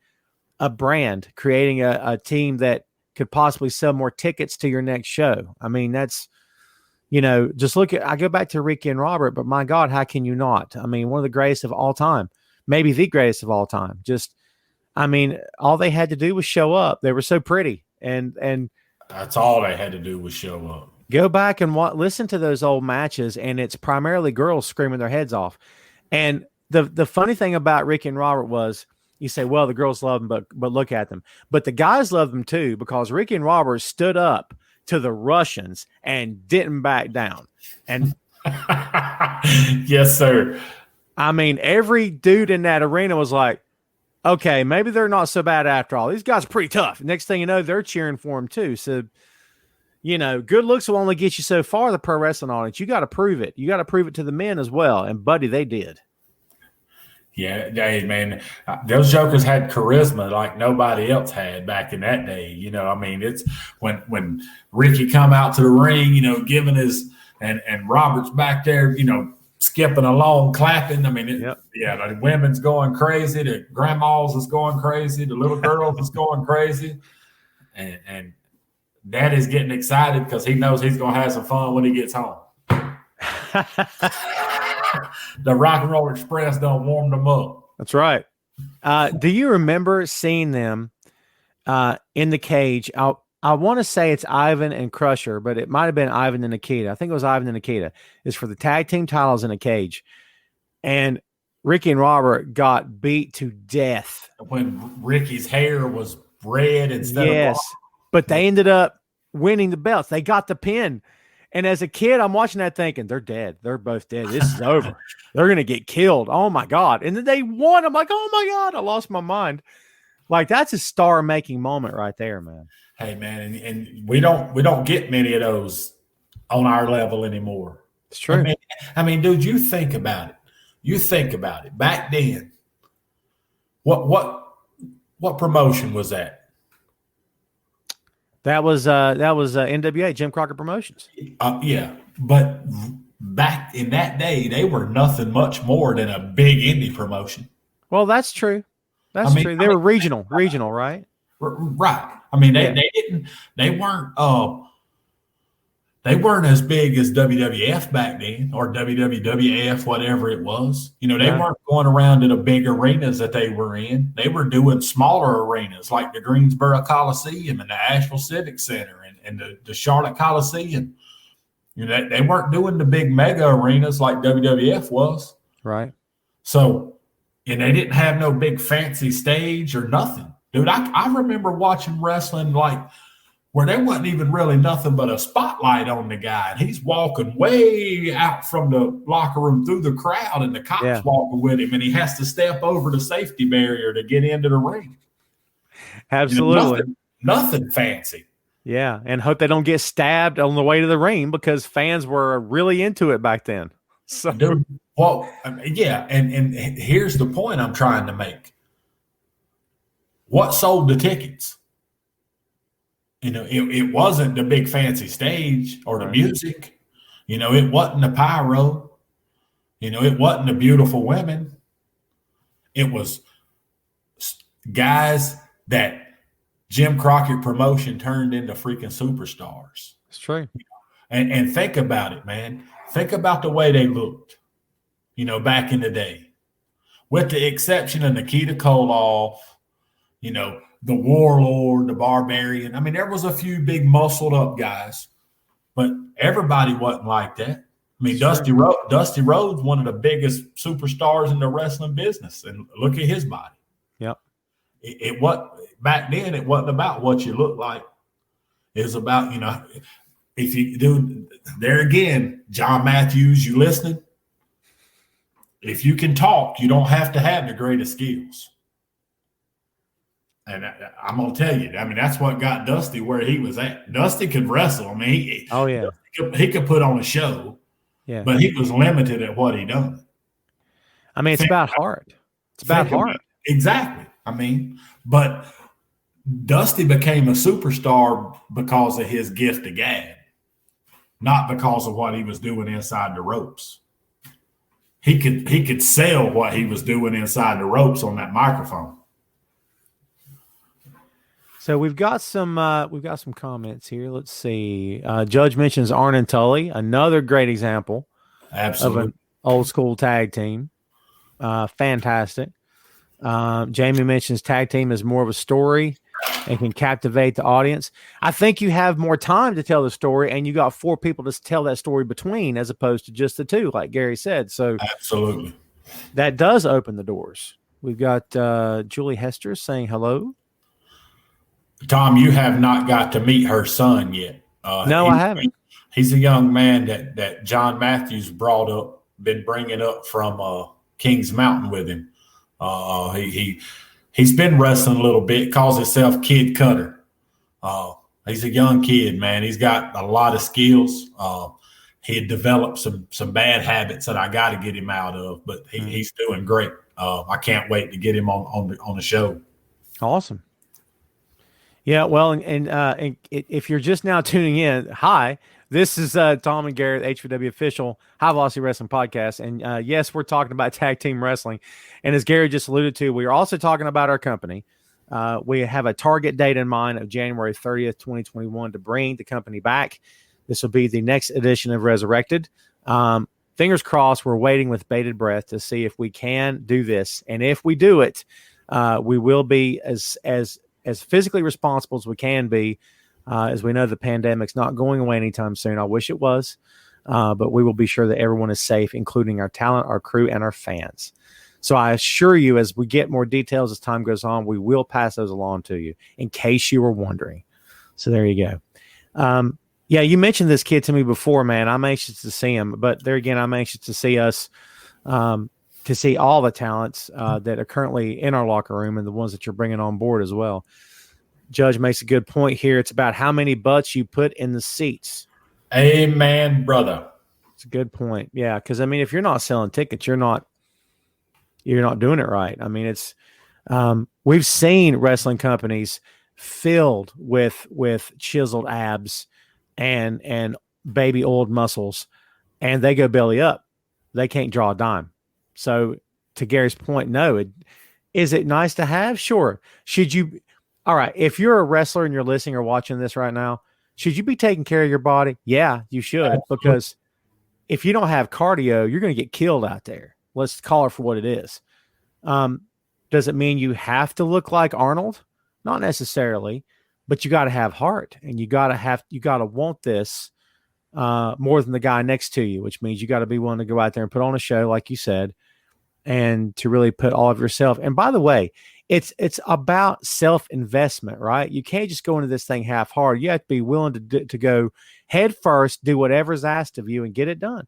a brand, creating a team that could possibly sell more tickets to your next show. I mean, that's, just I go back to Ricky and Robert, but my God, how can you not? I mean, one of the greatest of all time, maybe the greatest of all time. All they had to do was show up. They were so pretty. And that's all they had to do was show up. Go back and listen to those old matches, and it's primarily girls screaming their heads off. And the funny thing about Ricky and Robert was, you say, well, the girls love them, but look at them. But the guys love them too, because Ricky and Robert stood up to the Russians and didn't back down. And yes, sir. Every dude in that arena was like, okay, maybe they're not so bad after all. These guys are pretty tough. Next thing you know, they're cheering for them too. So, good looks will only get you so far, the pro wrestling audience. You got to prove it. You got to prove it to the men as well. And buddy, they did. Yeah, hey, man, those jokers had charisma like nobody else had back in that day. It's when Ricky come out to the ring, giving his and Robert's back there, skipping along, clapping. The women's going crazy, the grandmas is going crazy, the little girls is going crazy, and Dad is getting excited because he knows he's going to have some fun when he gets home. The Rock and Roll Express done warmed them up. That's right. Do you remember seeing them in the cage? I want to say it's Ivan and Crusher, but it might have been Ivan and Nikita. I think it was Ivan and Nikita. It's for the tag team titles in a cage. And Ricky and Robert got beat to death. When Ricky's hair was red instead of black. But they ended up winning the belts. They got the pin. And as a kid, I'm watching that thinking, they're dead. They're both dead. This is over. They're going to get killed. Oh, my God. And then they won. I'm like, oh, my God. I lost my mind. Like, that's a star-making moment right there, man. Hey, man, and we don't get many of those on our level anymore. It's true. Dude, you think about it. Back then, what promotion was that? That was NWA, Jim Crockett Promotions. Yeah, but back in that day, they were nothing much more than a big indie promotion. Well, that's true. That's true. They were regional, right? Right. They weren't as big as WWF back then, or WWF, whatever it was. They weren't going around to the big arenas that they were in. They were doing smaller arenas like the Greensboro Coliseum and the Asheville Civic Center and the Charlotte Coliseum. They weren't doing the big mega arenas like WWF was. Right. So, and they didn't have no big fancy stage or nothing. Dude, I remember watching wrestling like where there wasn't even really nothing but a spotlight on the guy. And he's walking way out from the locker room through the crowd, and the cops walking with him, and he has to step over the safety barrier to get into the ring. Absolutely. Nothing fancy. Yeah, and hope they don't get stabbed on the way to the ring, because fans were really into it back then. So, dude, and here's the point I'm trying to make. What sold the tickets? It wasn't the big fancy stage or the music. It wasn't the pyro. It wasn't the beautiful women. It was guys that Jim Crockett Promotion turned into freaking superstars. It's true. And think about it, man. Think about the way they looked, back in the day. With the exception of Nikita Koloff, the warlord, the barbarian. I mean, there was a few big muscled up guys, but everybody wasn't like that. I mean, Dusty Rhodes, one of the biggest superstars in the wrestling business, and look at his body. Yep. It what back then it wasn't about what you look like. It was about, if you do there again, John Matthews, you listening? If you can talk, you don't have to have the greatest skills. And I'm going to tell you, I mean, that's what got Dusty where he was at. Dusty could wrestle. I mean, he could put on a show, but he was limited at what he done. I mean, it's about heart. It's about heart. Exactly. I mean, but Dusty became a superstar because of his gift of gab, not because of what he was doing inside the ropes. He could sell what he was doing inside the ropes on that microphone. So we've got some comments here. Let's see. Judge mentions Arn and Tully, another great example of an old school tag team. Fantastic. Jamie mentions tag team is more of a story and can captivate the audience. I think you have more time to tell the story, and you got 4 people to tell that story between, as opposed to just the 2, like Gary said. So absolutely, that does open the doors. We've got Julie Hester saying hello. Tom, you have not got to meet her son yet. No, I haven't. He's a young man that John Matthews been bringing up from Kings Mountain with him. He's been wrestling a little bit, calls himself Kid Cutter. He's a young kid, man. He's got a lot of skills. He had developed some bad habits that I got to get him out of, but he's doing great. I can't wait to get him on the show. Awesome. Yeah, well, and if you're just now tuning in, hi, this is Tom and Garrett, HVW official High Velocity Wrestling Podcast, and yes, we're talking about tag team wrestling, and as Gary just alluded to, we are also talking about our company. We have a target date in mind of January 30th, 2021 to bring the company back. This will be the next edition of Resurrected. Fingers crossed, we're waiting with bated breath to see if we can do this, and if we do it, we will be as physically responsible as we can be, as we know the pandemic's not going away anytime soon. I wish it was, but we will be sure that everyone is safe, including our talent, our crew, and our fans. So I assure you, as we get more details as time goes on, we will pass those along to you, in case you were wondering. So there you go. Yeah, you mentioned this kid to me before, man. I'm anxious to see him, but there again, I'm anxious to see us, to see all the talents that are currently in our locker room and the ones that you're bringing on board as well. Judge makes a good point here. It's about how many butts you put in the seats. Amen, brother. It's a good point. Yeah, because I mean, if you're not selling tickets, you're not doing it right. I mean, it's we've seen wrestling companies filled with chiseled abs and baby oiled muscles, and they go belly up. They can't draw a dime. So to Gary's point, no. Is it nice to have? Sure. Should you? All right. If you're a wrestler and you're listening or watching this right now, should you be taking care of your body? Yeah, you should. Because if you don't have cardio, you're going to get killed out there. Let's call it for what it is. Does it mean you have to look like Arnold? Not necessarily, but you got to have heart, and you got to want this more than the guy next to you, which means you got to be willing to go out there and put on a show, like you said, and to really put all of yourself. And by the way, it's about self-investment, right? You can't just go into this thing half-hard. You have to be willing to go head first, do whatever's asked of you, and get it done.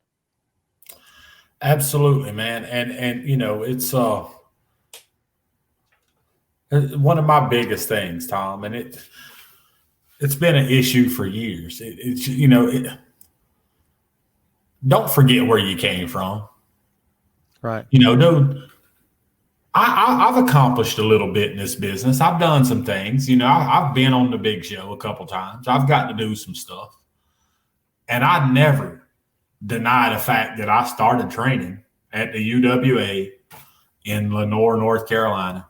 Absolutely, man. And you know, it's one of my biggest things, Tom, and it's been an issue for years. Don't forget where you came from. Right. I've accomplished a little bit in this business. I've done some things. I've been on the big show a couple times. I've got to do some stuff. And I never deny the fact that I started training at the UWA in Lenoir, North Carolina,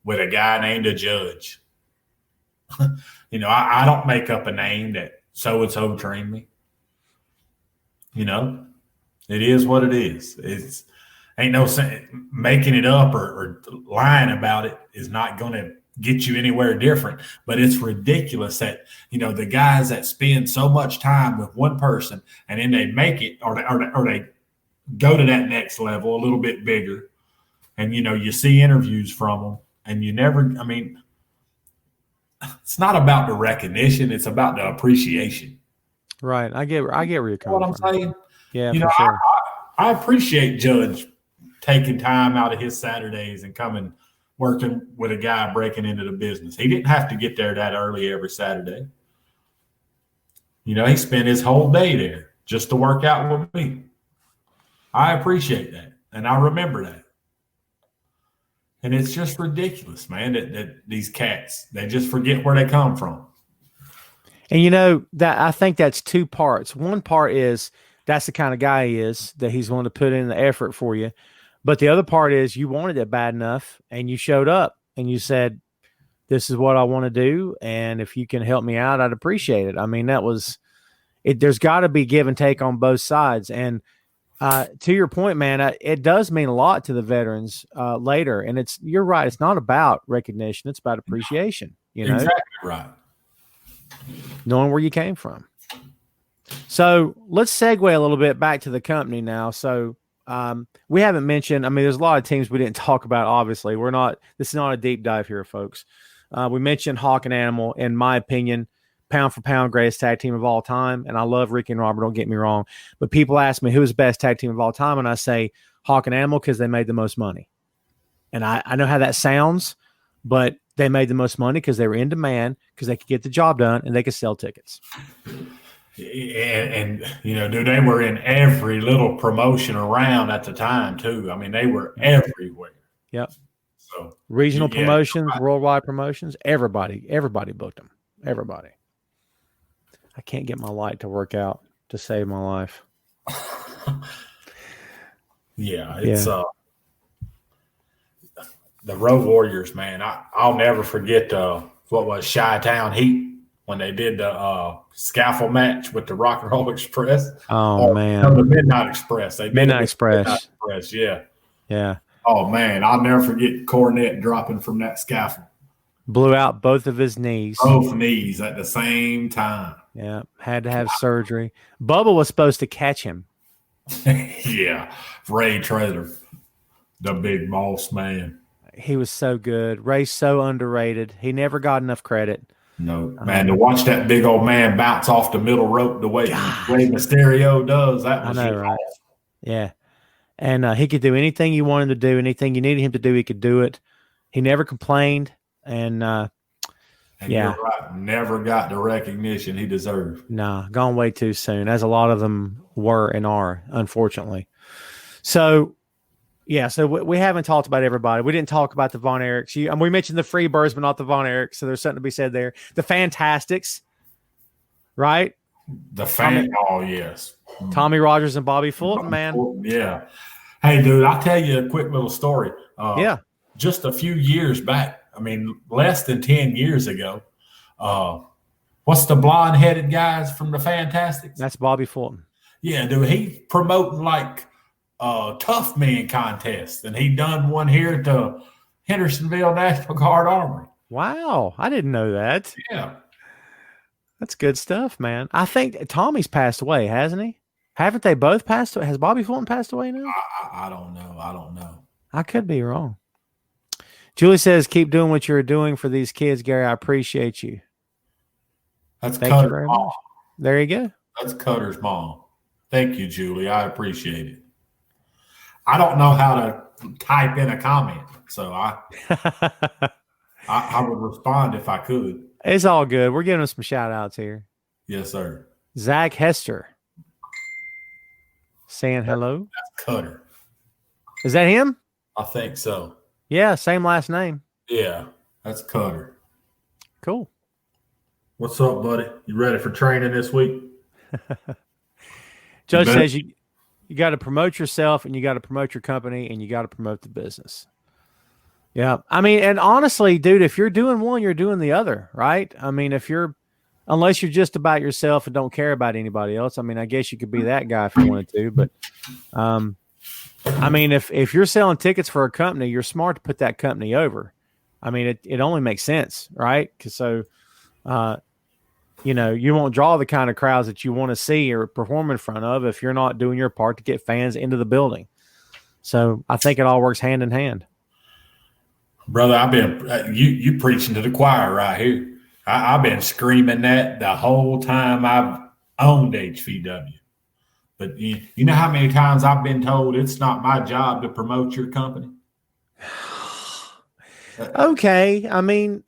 with a guy named a Judge. I don't make up a name that so-and-so trained me. It is what it is. Ain't no making it up or lying about it is not going to get you anywhere different. But it's ridiculous that, the guys that spend so much time with one person and then they make it or they go to that next level a little bit bigger. And, you see interviews from them and it's not about the recognition. It's about the appreciation. Right. I get where you're coming from. What I'm saying? Yeah, for sure. I appreciate Judge taking time out of his Saturdays and coming working with a guy breaking into the business. He didn't have to get there that early every Saturday. He spent his whole day there just to work out with me. I appreciate that, and I remember that. And it's just ridiculous, man, that these cats, they just forget where they come from. And that I think that's two parts. One part is that's the kind of guy he is, that he's willing to put in the effort for you. But the other part is you wanted it bad enough and you showed up and you said, this is what I want to do. And if you can help me out, I'd appreciate it. I mean, that was it. There's got to be give and take on both sides. And to your point, man, it does mean a lot to the veterans later. And you're right. It's not about recognition. It's about appreciation. Exactly right. Knowing where you came from. So let's segue a little bit back to the company now. So we haven't mentioned, there's a lot of teams we didn't talk about, obviously. This is not a deep dive here, folks. We mentioned Hawk and Animal, in my opinion, pound for pound, greatest tag team of all time. And I love Ricky and Robert, don't get me wrong. But people ask me who's the best tag team of all time, and I say Hawk and Animal because they made the most money. And I know how that sounds, but they made the most money because they were in demand, because they could get the job done and they could sell tickets. And dude, they were in every little promotion around at the time too. They were everywhere. Yep. So regional promotions, worldwide promotions, everybody booked them. Everybody. I can't get my light to work out to save my life. It's the Road Warriors, man. I'll never forget what was Chi-Town Heat when they did the scaffold match with the Rock and Roll Express. Oh, man. No, the Midnight Express. Midnight Express, yeah. Yeah. Oh, man. I'll never forget Cornette dropping from that scaffold. Blew out both of his knees. Both knees at the same time. Yeah. Had to have surgery. Bubba was supposed to catch him. Yeah. Ray Traylor, the big boss man. He was so good. Ray's so underrated. He never got enough credit. No, man, to watch that big old man bounce off the middle rope the way Mysterio does, that was right? Awesome. Yeah. And he could do anything you wanted him to do, anything you needed him to do, he could do it. He never complained. And you're right, never got the recognition he deserved. Nah, gone way too soon, as a lot of them were and are, unfortunately. So, so we haven't talked about everybody. We didn't talk about the Von Erichs. We mentioned the Freebirds, but not the Von Erichs. So there's something to be said there. The Fantastics, right? Oh, yes. Tommy Rogers and Bobby Fulton, man. Yeah. Hey, dude, I'll tell you a quick little story. Just a few years back, less than 10 years ago, what's the blonde-headed guys from the Fantastics? That's Bobby Fulton. Yeah, dude, he's promoting like Tough Man contest, and he done one here at the Hendersonville National Guard Armory. Wow, I didn't know that. Yeah. That's good stuff, man. I think Tommy's passed away, hasn't he? Haven't they both passed away? Has Bobby Fulton passed away now? I don't know. I could be wrong. Julie says, keep doing what you're doing for these kids, Gary. I appreciate you. Thank you very much. There you go. That's Cutter's mom. Thank you, Julie. I appreciate it. I don't know how to type in a comment, so I would respond if I could. It's all good. We're giving them some shout outs here. Yes, sir. Zach Hester saying hello. That's Cutter. Is that him? I think so. Yeah, same last name. Yeah, that's Cutter. Cool. What's up, buddy? You ready for training this week? Judge says you got to promote yourself, and you got to promote your company, and you got to promote the business. Yeah. And honestly, dude, if you're doing one, you're doing the other, right? Unless you're just about yourself and don't care about anybody else. I guess you could be that guy if you wanted to, but if you're selling tickets for a company, you're smart to put that company over. I mean, it only makes sense, right? You won't draw the kind of crowds that you want to see or perform in front of if you're not doing your part to get fans into the building. So I think it all works hand in hand. Brother, I've been you preaching to the choir right here. I've been screaming that the whole time I've owned HVW. But you know how many times I've been told it's not my job to promote your company? Okay, I mean,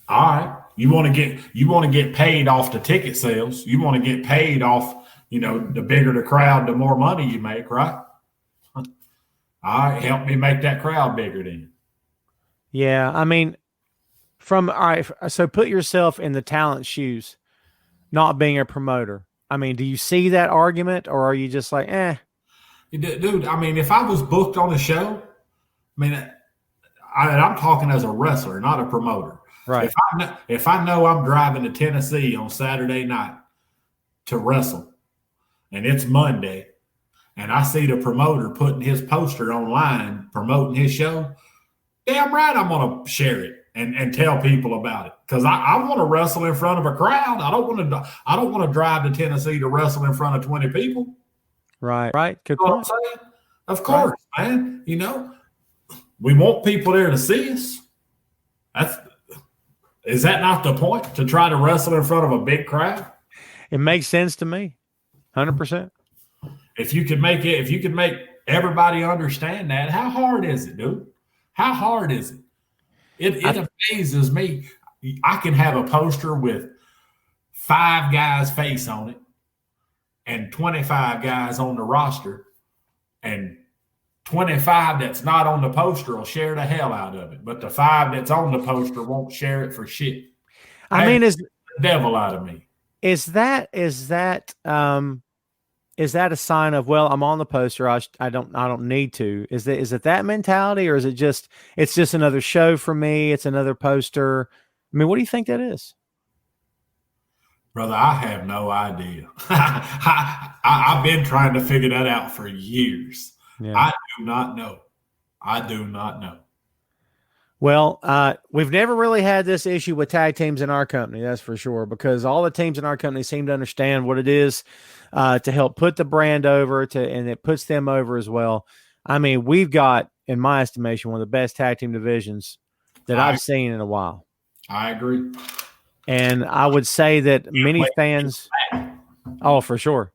all right. You want to get paid off the ticket sales. You want to get paid off, the bigger the crowd, the more money you make, right? All right, help me make that crowd bigger then. Yeah, I mean, all right, so put yourself in the talent's shoes, not being a promoter. I mean, do you see that argument, or are you just like, eh? Dude, I mean, if I was booked on a show, I mean, I'm talking as a wrestler, not a promoter. Right. If I know I'm driving to Tennessee on Saturday night to wrestle, and it's Monday, and I see the promoter putting his poster online promoting his show, damn right I'm going to share it and tell people about it, because I want to wrestle in front of a crowd. I don't want to drive to Tennessee to wrestle in front of 20 people. Right. Good You know point. what I'm saying? Of course, right. Man. We want people there to see us. Is that not the point, to try to wrestle in front of a big crowd? It makes sense to me, 100%. If you could make everybody understand that, how hard is it, dude? How hard is it? It amazes me. I can have a poster with 5 guys' face on it and 25 guys on the roster, and 25 that's not on the poster will share the hell out of it, but the 5 that's on the poster won't share it for shit. I mean, is the devil out of me. Is that a sign of, well, I'm on the poster, I don't need to? Is it that mentality, or is it just another show for me? It's another poster. I mean, what do you think that is? Brother, I have no idea. I've been trying to figure that out for years. Yeah. I do not know. Well, we've never really had this issue with tag teams in our company, that's for sure, because all the teams in our company seem to understand what it is to help put the brand over, and it puts them over as well. I mean, we've got, in my estimation, one of the best tag team divisions that I've seen in a while. I agree. And I would say that many fans – oh, for sure.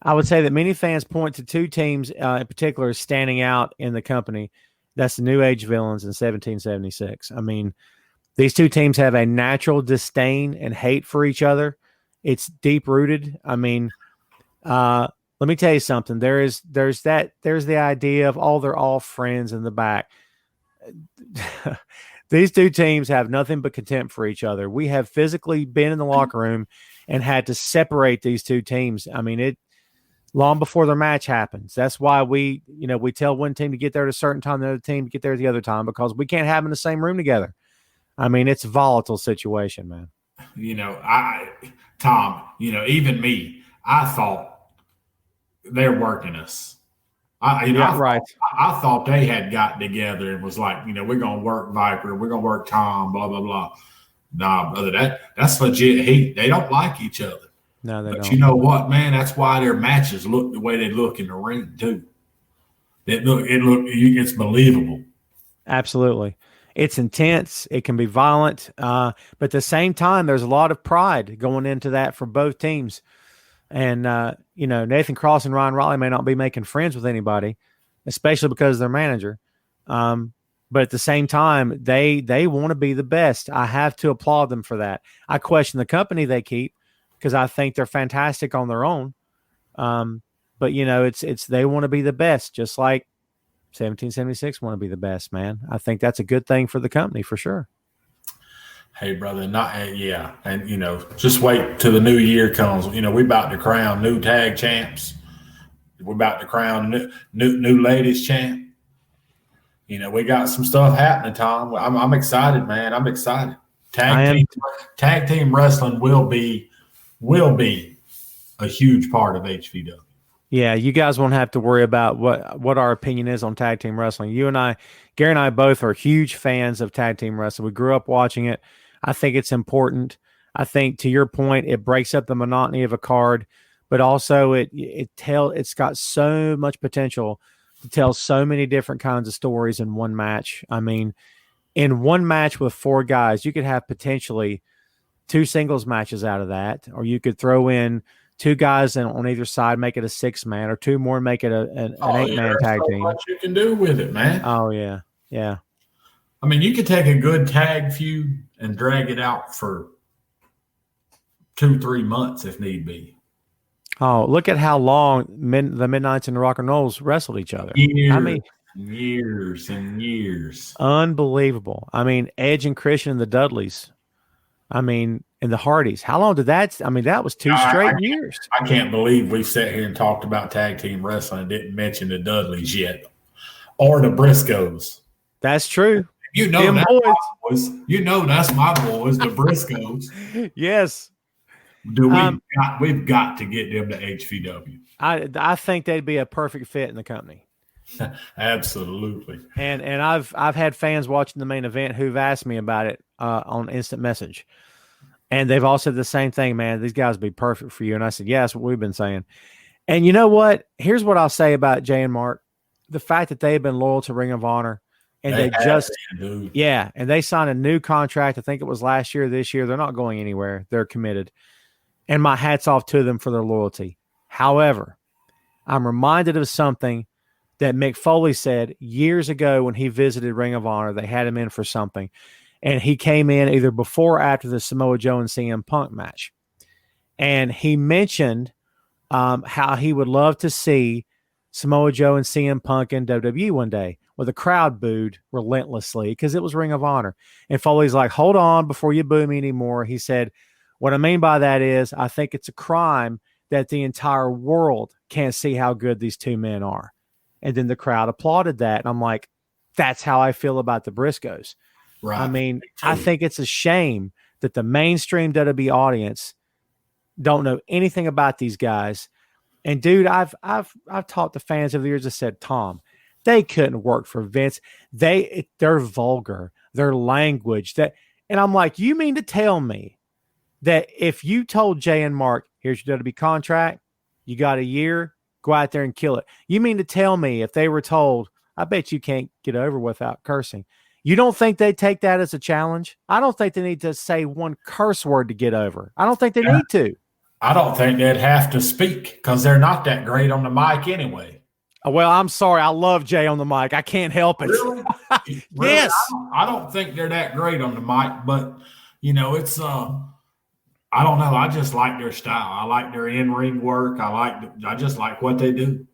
I would say that many fans point to 2 teams in particular standing out in the company. That's the New Age Villains in 1776. I mean, these 2 teams have a natural disdain and hate for each other. It's deep-rooted. I mean, let me tell you something. There's the idea of, they're all friends in the back. These 2 teams have nothing but contempt for each other. We have physically been in the locker room and had to separate these 2 teams. I mean, long before their match happens. That's why we tell one team to get there at a certain time, the other team to get there at the other time, because we can't have them in the same room together. I mean, it's a volatile situation, man. Tom, even me, I thought they're working us. I thought they had gotten together and was like, we're going to work Viper, we're going to work Tom, blah, blah, blah. Nah, brother, that's legit heat. They don't like each other. No, they don't. But you know what, man? That's why their matches look the way they look in the ring too. It's believable. Absolutely. It's intense. It can be violent. But at the same time, there's a lot of pride going into that for both teams. And, Nathan Cross and Ryan Raleigh may not be making friends with anybody, especially because of their manager. But at the same time, they want to be the best. I have to applaud them for that. I question the company they keep, because I think they're fantastic on their own. But it's they want to be the best, just like 1776 want to be the best, man. I think that's a good thing for the company for sure. Hey, brother, and just wait till the new year comes. We about to crown new tag champs. We're about to crown new ladies champ. We got some stuff happening, Tom. I'm excited, man. I'm excited. Tag team wrestling will be a huge part of HVW. Yeah, you guys won't have to worry about what our opinion is on tag team wrestling. You and I, Gary and I both are huge fans of tag team wrestling. We grew up watching it. I think it's important. I think to your point, it breaks up the monotony of a card, but also it's got so much potential to tell so many different kinds of stories in one match. I mean, in one match with four guys, you could have potentially two singles matches out of that, or you could throw in two guys on either side, make it a 6-man, or two more, make it an Oh, yeah, 8-man there's tag so team. much you can do with it, man. Oh yeah, yeah. I mean, you could take a good tag feud and drag it out for 2-3 months if need be. Oh, look at how long the Midnights and the Rock and Rolls wrestled each other. I mean, Years and years. unbelievable. I mean, Edge and Christian and the Dudleys. I mean, and the Hardys. How long did that? I mean, that was two straight years. I can't believe we've sat here and talked about tag team wrestling and didn't mention the Dudleys yet, or the Briscoes. That's true. You know that's my boys. You know that's my boys, the Briscoes. Yes. We've got to get them to HVW. I think they'd be a perfect fit in the company. Absolutely. And I've had fans watching the main event who've asked me about it on instant message. And they've all said the same thing, man. These guys would be perfect for you. And I said, yeah, that's what we've been saying. And you know what? Here's what I'll say about Jay and Mark. The fact that they've been loyal to Ring of Honor and they and they signed a new contract. I think it was last year, this year. They're not going anywhere. They're committed. And my hat's off to them for their loyalty. However, I'm reminded of something that Mick Foley said years ago when he visited Ring of Honor. They had him in for something. And he came in either before or after the Samoa Joe and CM Punk match. And he mentioned how he would love to see Samoa Joe and CM Punk in WWE one day. Well, the crowd booed relentlessly because it was Ring of Honor. And Foley's like, hold on before you boo me anymore. He said, what I mean by that is I think it's a crime that the entire world can't see how good these two men are. And then the crowd applauded that. And I'm like, that's how I feel about the Briscoes. Right. I mean, I think it's a shame that the mainstream WWE audience don't know anything about these guys. And dude, I've talked to fans over the years that said, Tom, they couldn't work for Vince. They're vulgar, their language and I'm like, you mean to tell me that if you told Jay and Mark, here's your WWE contract, you got a year, go out there and kill it. You mean to tell me if they were told, I bet you can't get over without cursing. You don't think they take that as a challenge? I don't think they need to say one curse word to get over. I don't think they need to. I don't think they'd have to speak because they're not that great on the mic anyway. Well, I'm sorry. I love Jay on the mic. I can't help it. Really? Yes. I don't think they're that great on the mic, but, it's I don't know. I just like their style. I like their in-ring work. I just like what they do.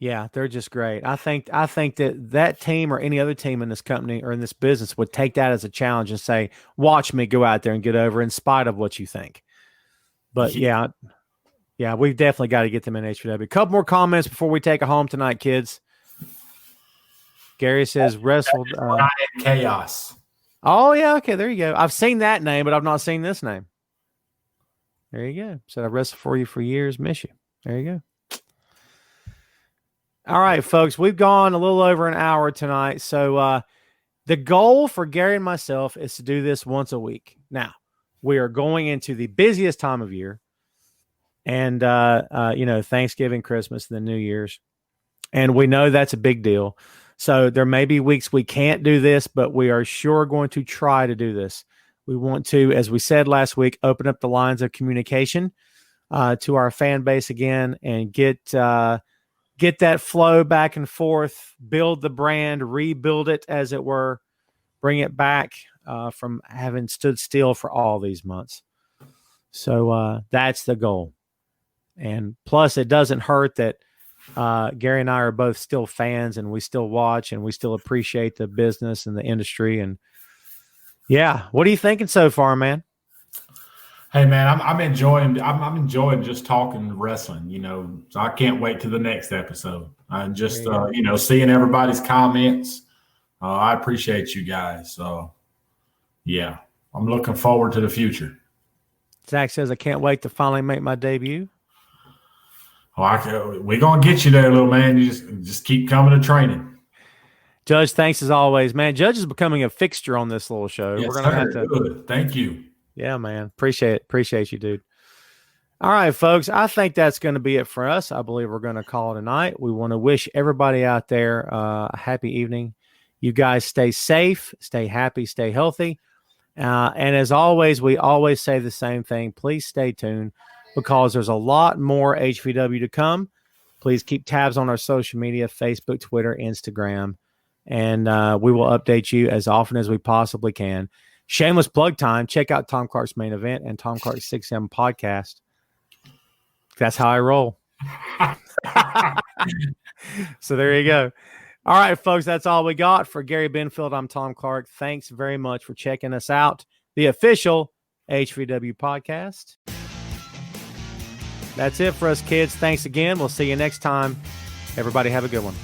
Yeah, they're just great. I think that team or any other team in this company or in this business would take that as a challenge and say, watch me go out there and get over in spite of what you think. But yeah, we've definitely got to get them in HPW. A couple more comments before we take it home tonight, kids. Gary says wrestled Chaos. Oh yeah, okay, there you go. I've seen that name, but I've not seen this name. There you go. Said I wrestled for you for years, miss you. There you go. All right, folks, we've gone a little over an hour tonight. So the goal for Gary and myself is to do this once a week. Now, we are going into the busiest time of year and, Thanksgiving, Christmas, and the New Year's. And we know that's a big deal. So there may be weeks we can't do this, but we are sure going to try to do this. We want to, as we said last week, open up the lines of communication to our fan base again and get that flow back and forth, build the brand, rebuild it, as it were, bring it back from having stood still for all these months. So that's the goal. And plus, it doesn't hurt that Gary and I are both still fans and we still watch and we still appreciate the business and the industry. And yeah, what are you thinking so far, man? Hey man, I'm enjoying just talking wrestling, so I can't wait to the next episode. I'm just seeing everybody's comments. I appreciate you guys. So yeah, I'm looking forward to the future. Zach says, I can't wait to finally make my debut. We're gonna get you there, little man. You just keep coming to training. Judge, thanks as always, man. Judge is becoming a fixture on this little show. Yes, We're gonna have to. Good. Thank you. Yeah, man. Appreciate it. Appreciate you, dude. All right, folks. I think that's going to be it for us. I believe we're going to call it a night. We want to wish everybody out there a happy evening. You guys stay safe, stay happy, stay healthy. And as always, we always say the same thing. Please stay tuned because there's a lot more HVW to come. Please keep tabs on our social media, Facebook, Twitter, Instagram, and we will update you as often as we possibly can. Shameless plug time. Check out Tom Clark's Main Event and Tom Clark's 6M podcast. That's how I roll. So there you go. All right, folks, that's all we got. For Gary Benfield, I'm Tom Clark. Thanks very much for checking us out. The official HVW podcast. That's it for us, kids. Thanks again. We'll see you next time. Everybody have a good one.